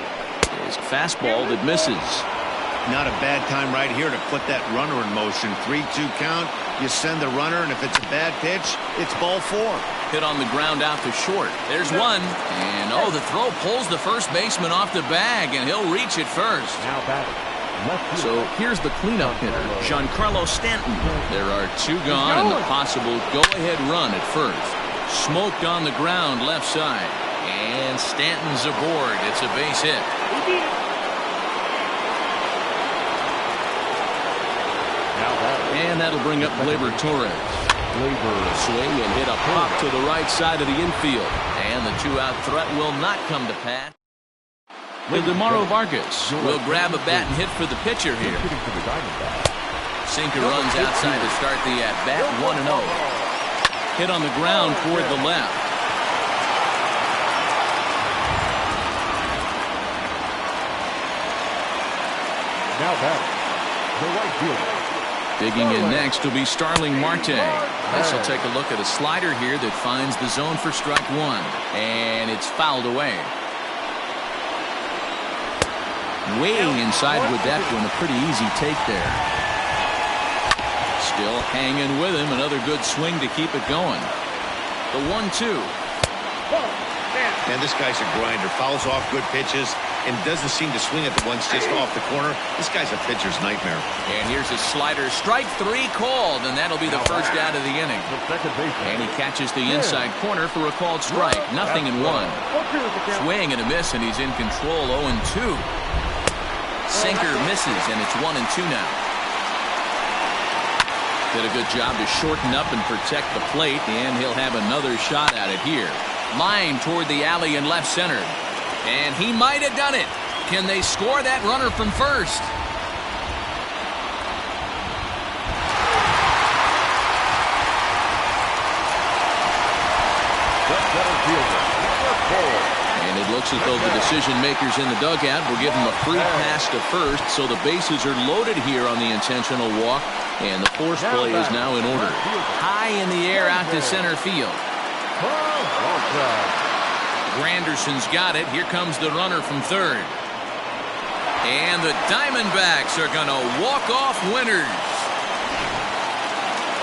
Is fastball that misses. Not a bad time right here to put that runner in motion. 3-2 count. You send the runner, and if it's a bad pitch, it's ball 4. Hit on the ground out to short. There's one. And, oh, the throw pulls the first baseman off the bag, and he'll reach it first. Now batting. So here's the cleanup hitter, Giancarlo Stanton. There are 2 gone and the possible go-ahead run at first. Smoked on the ground left side. And Stanton's aboard. It's a base hit. And that'll bring up Gleyber Torres. Swing and hit a pop to the right side of the infield. And the 2-out threat will not come to pass. Ildemaro Vargas will grab a bat and hit for the pitcher here. Sinker runs outside to start the at-bat, 1-0. Hit on the ground toward the left. Now batting, the right fielder. Digging in next will be Starling Marte. This will take a look at a slider here that finds the zone for strike 1. And it's fouled away. Way inside with that one, a pretty easy take there. Still hanging with him, another good swing to keep it going. The 1-2. Man, this guy's a grinder. Fouls off good pitches and doesn't seem to swing at the ones just off the corner. This guy's a pitcher's nightmare. And here's a slider. Strike 3 called, and that'll be the first out of the inning. And he catches the inside corner for a called strike. 0-1. Swing and a miss, and he's in control. 0-2. Sinker misses, and it's 1-2 now. Did a good job to shorten up and protect the plate, and he'll have another shot at it here. Line toward the alley and left center. And he might have done it. Can they score that runner from first? And it looks as though the decision makers in the dugout will give him a free pass to first, so the bases are loaded here on the intentional walk, and the force play is now in order. High in the air out to center field. Granderson's got it. Here comes the runner from third. And the Diamondbacks are going to walk off winners.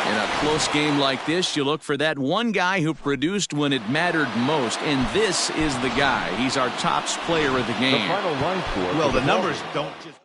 In a close game like this, you look for that one guy who produced when it mattered most, and this is the guy. He's our top player of the game. Well, the numbers don't just...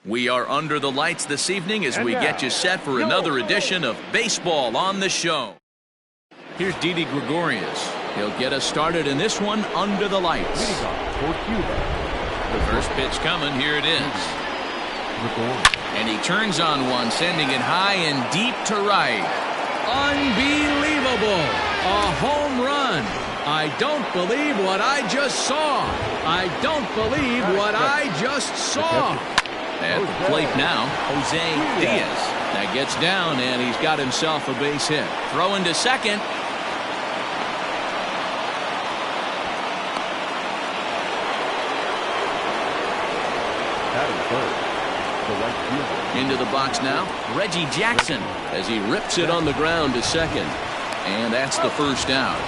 We are under the lights this evening as we get you set for another edition of Baseball on the Show. Here's Didi Gregorius. He'll get us started in this one under the lights. The first pitch coming. Here it is. And he turns on one, sending it high and deep to right. Unbelievable. A home run. I don't believe what I just saw. I don't believe what I just saw. At the plate now, Jose Diaz. That gets down, and he's got himself a base hit. Throwing to second. Into the box now, Reggie Jackson, as he rips it on the ground to second. And that's the first out.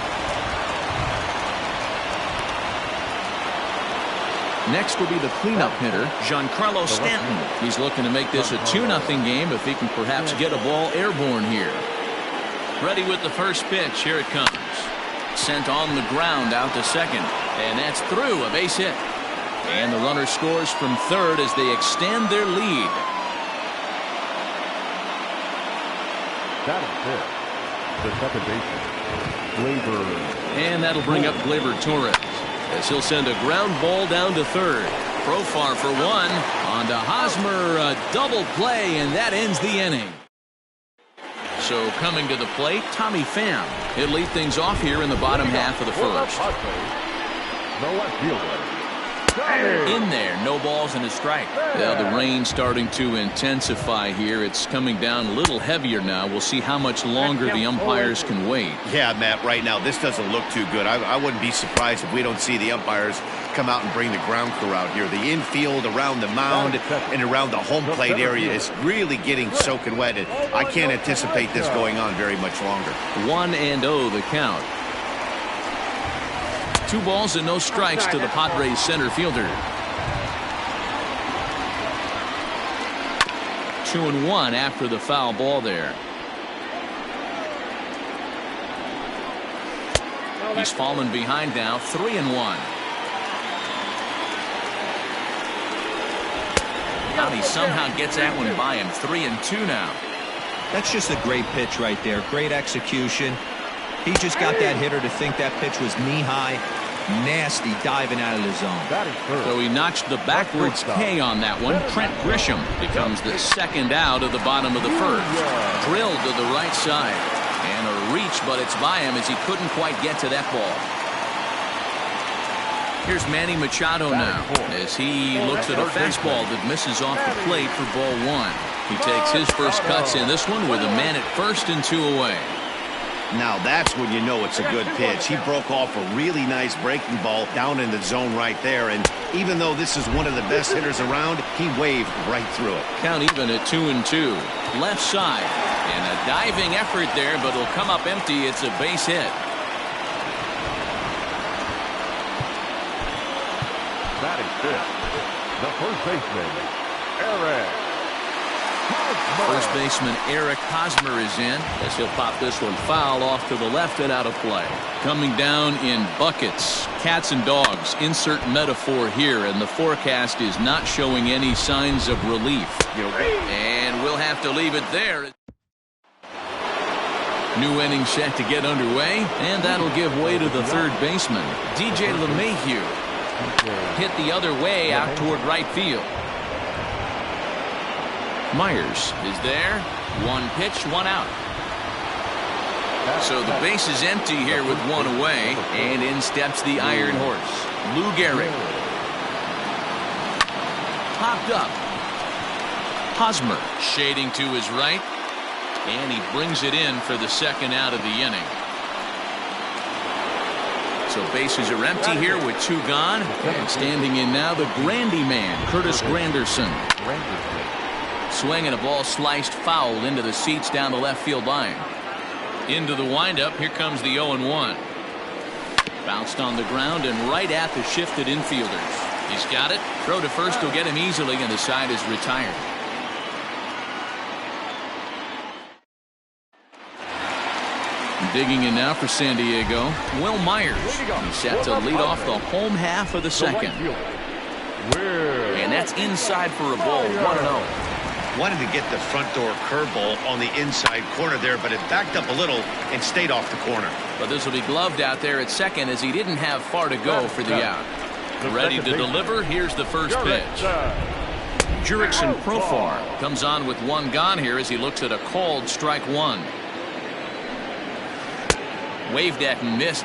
Next will be the cleanup hitter, Giancarlo Stanton. He's looking to make this a 2-0 game if he can perhaps get a ball airborne here. Ready with the first pitch. Here it comes. Sent on the ground out to second. And that's through, a base hit. And the runner scores from third as they extend their lead. That is it. The second baseman, Gleyber. And that'll bring up Gleyber Torres as he'll send a ground ball down to third. Profar for one. On to Hosmer, a double play, and that ends the inning. So coming to the plate, Tommy Pham. He'll lead things off here in the bottom half of the first. No left fielder. In there, no balls and a strike. Well, the rain starting to intensify here. It's coming down a little heavier now. We'll see how much longer the umpires can wait. Yeah, Matt, right now this doesn't look too good. I wouldn't be surprised if we don't see the umpires come out and bring the ground crew out here. The infield around the mound and around the home plate area is really getting soaking wet. And I can't anticipate this going on very much longer. 1-0 the count. 2 balls and no strikes to the Padres center fielder. 2-1 after the foul ball there. He's fallen behind now. 3-1. Now he somehow gets that one by him. 3-2 now. That's just a great pitch right there. Great execution. He just got that hitter to think that pitch was knee-high. Nasty diving out of the zone. So he notched the backwards K on that one. Trent Grisham becomes the second out of the bottom of the first. Drilled to the right side. And a reach, but it's by him as he couldn't quite get to that ball. Here's Manny Machado now as he looks at a fastball that misses off the plate for ball 1. He takes his first cuts in this one with a man at first and 2 away. Now that's when you know it's a good pitch. He broke off a really nice breaking ball down in the zone right there. And even though this is one of the best hitters around, he waved right through it. Count even at 2-2. Left side. And a diving effort there, but it'll come up empty. It's a base hit. That is it. The first baseman, Eric. First baseman Eric Hosmer is in as he'll pop this one foul off to the left and out of play. Coming down in buckets, cats and dogs, insert metaphor here, and the forecast is not showing any signs of relief. And we'll have to leave it there. New inning set to get underway, and that'll give way to the third baseman, DJ LeMahieu. Hit the other way out toward right field. Myers is there. 1 pitch, 1 out. So the base is empty here with 1 away, and in steps the Iron Horse, Lou Gehrig. Popped up. Hosmer shading to his right, and he brings it in for the second out of the inning. So bases are empty here with 2 gone, and standing in now the Grandy man, Curtis Granderson. Swinging a ball sliced foul into the seats down the left field line. Into the windup. Here comes the 0-1. Bounced on the ground and right at the shifted infielders. He's got it. Throw to first will get him easily, and the side is retired. Digging in now for San Diego, Will Myers. He's set to lead off the home half of the second. And And that's inside for a ball, 1-0. Wanted to get the front door curveball on the inside corner there, but it backed up a little and stayed off the corner. But this will be gloved out there at second as he didn't have far to go for the out. Ready to deliver. Here's the first pitch. Jurickson Profar comes on with one gone here as he looks at a called strike one. Waved at and missed.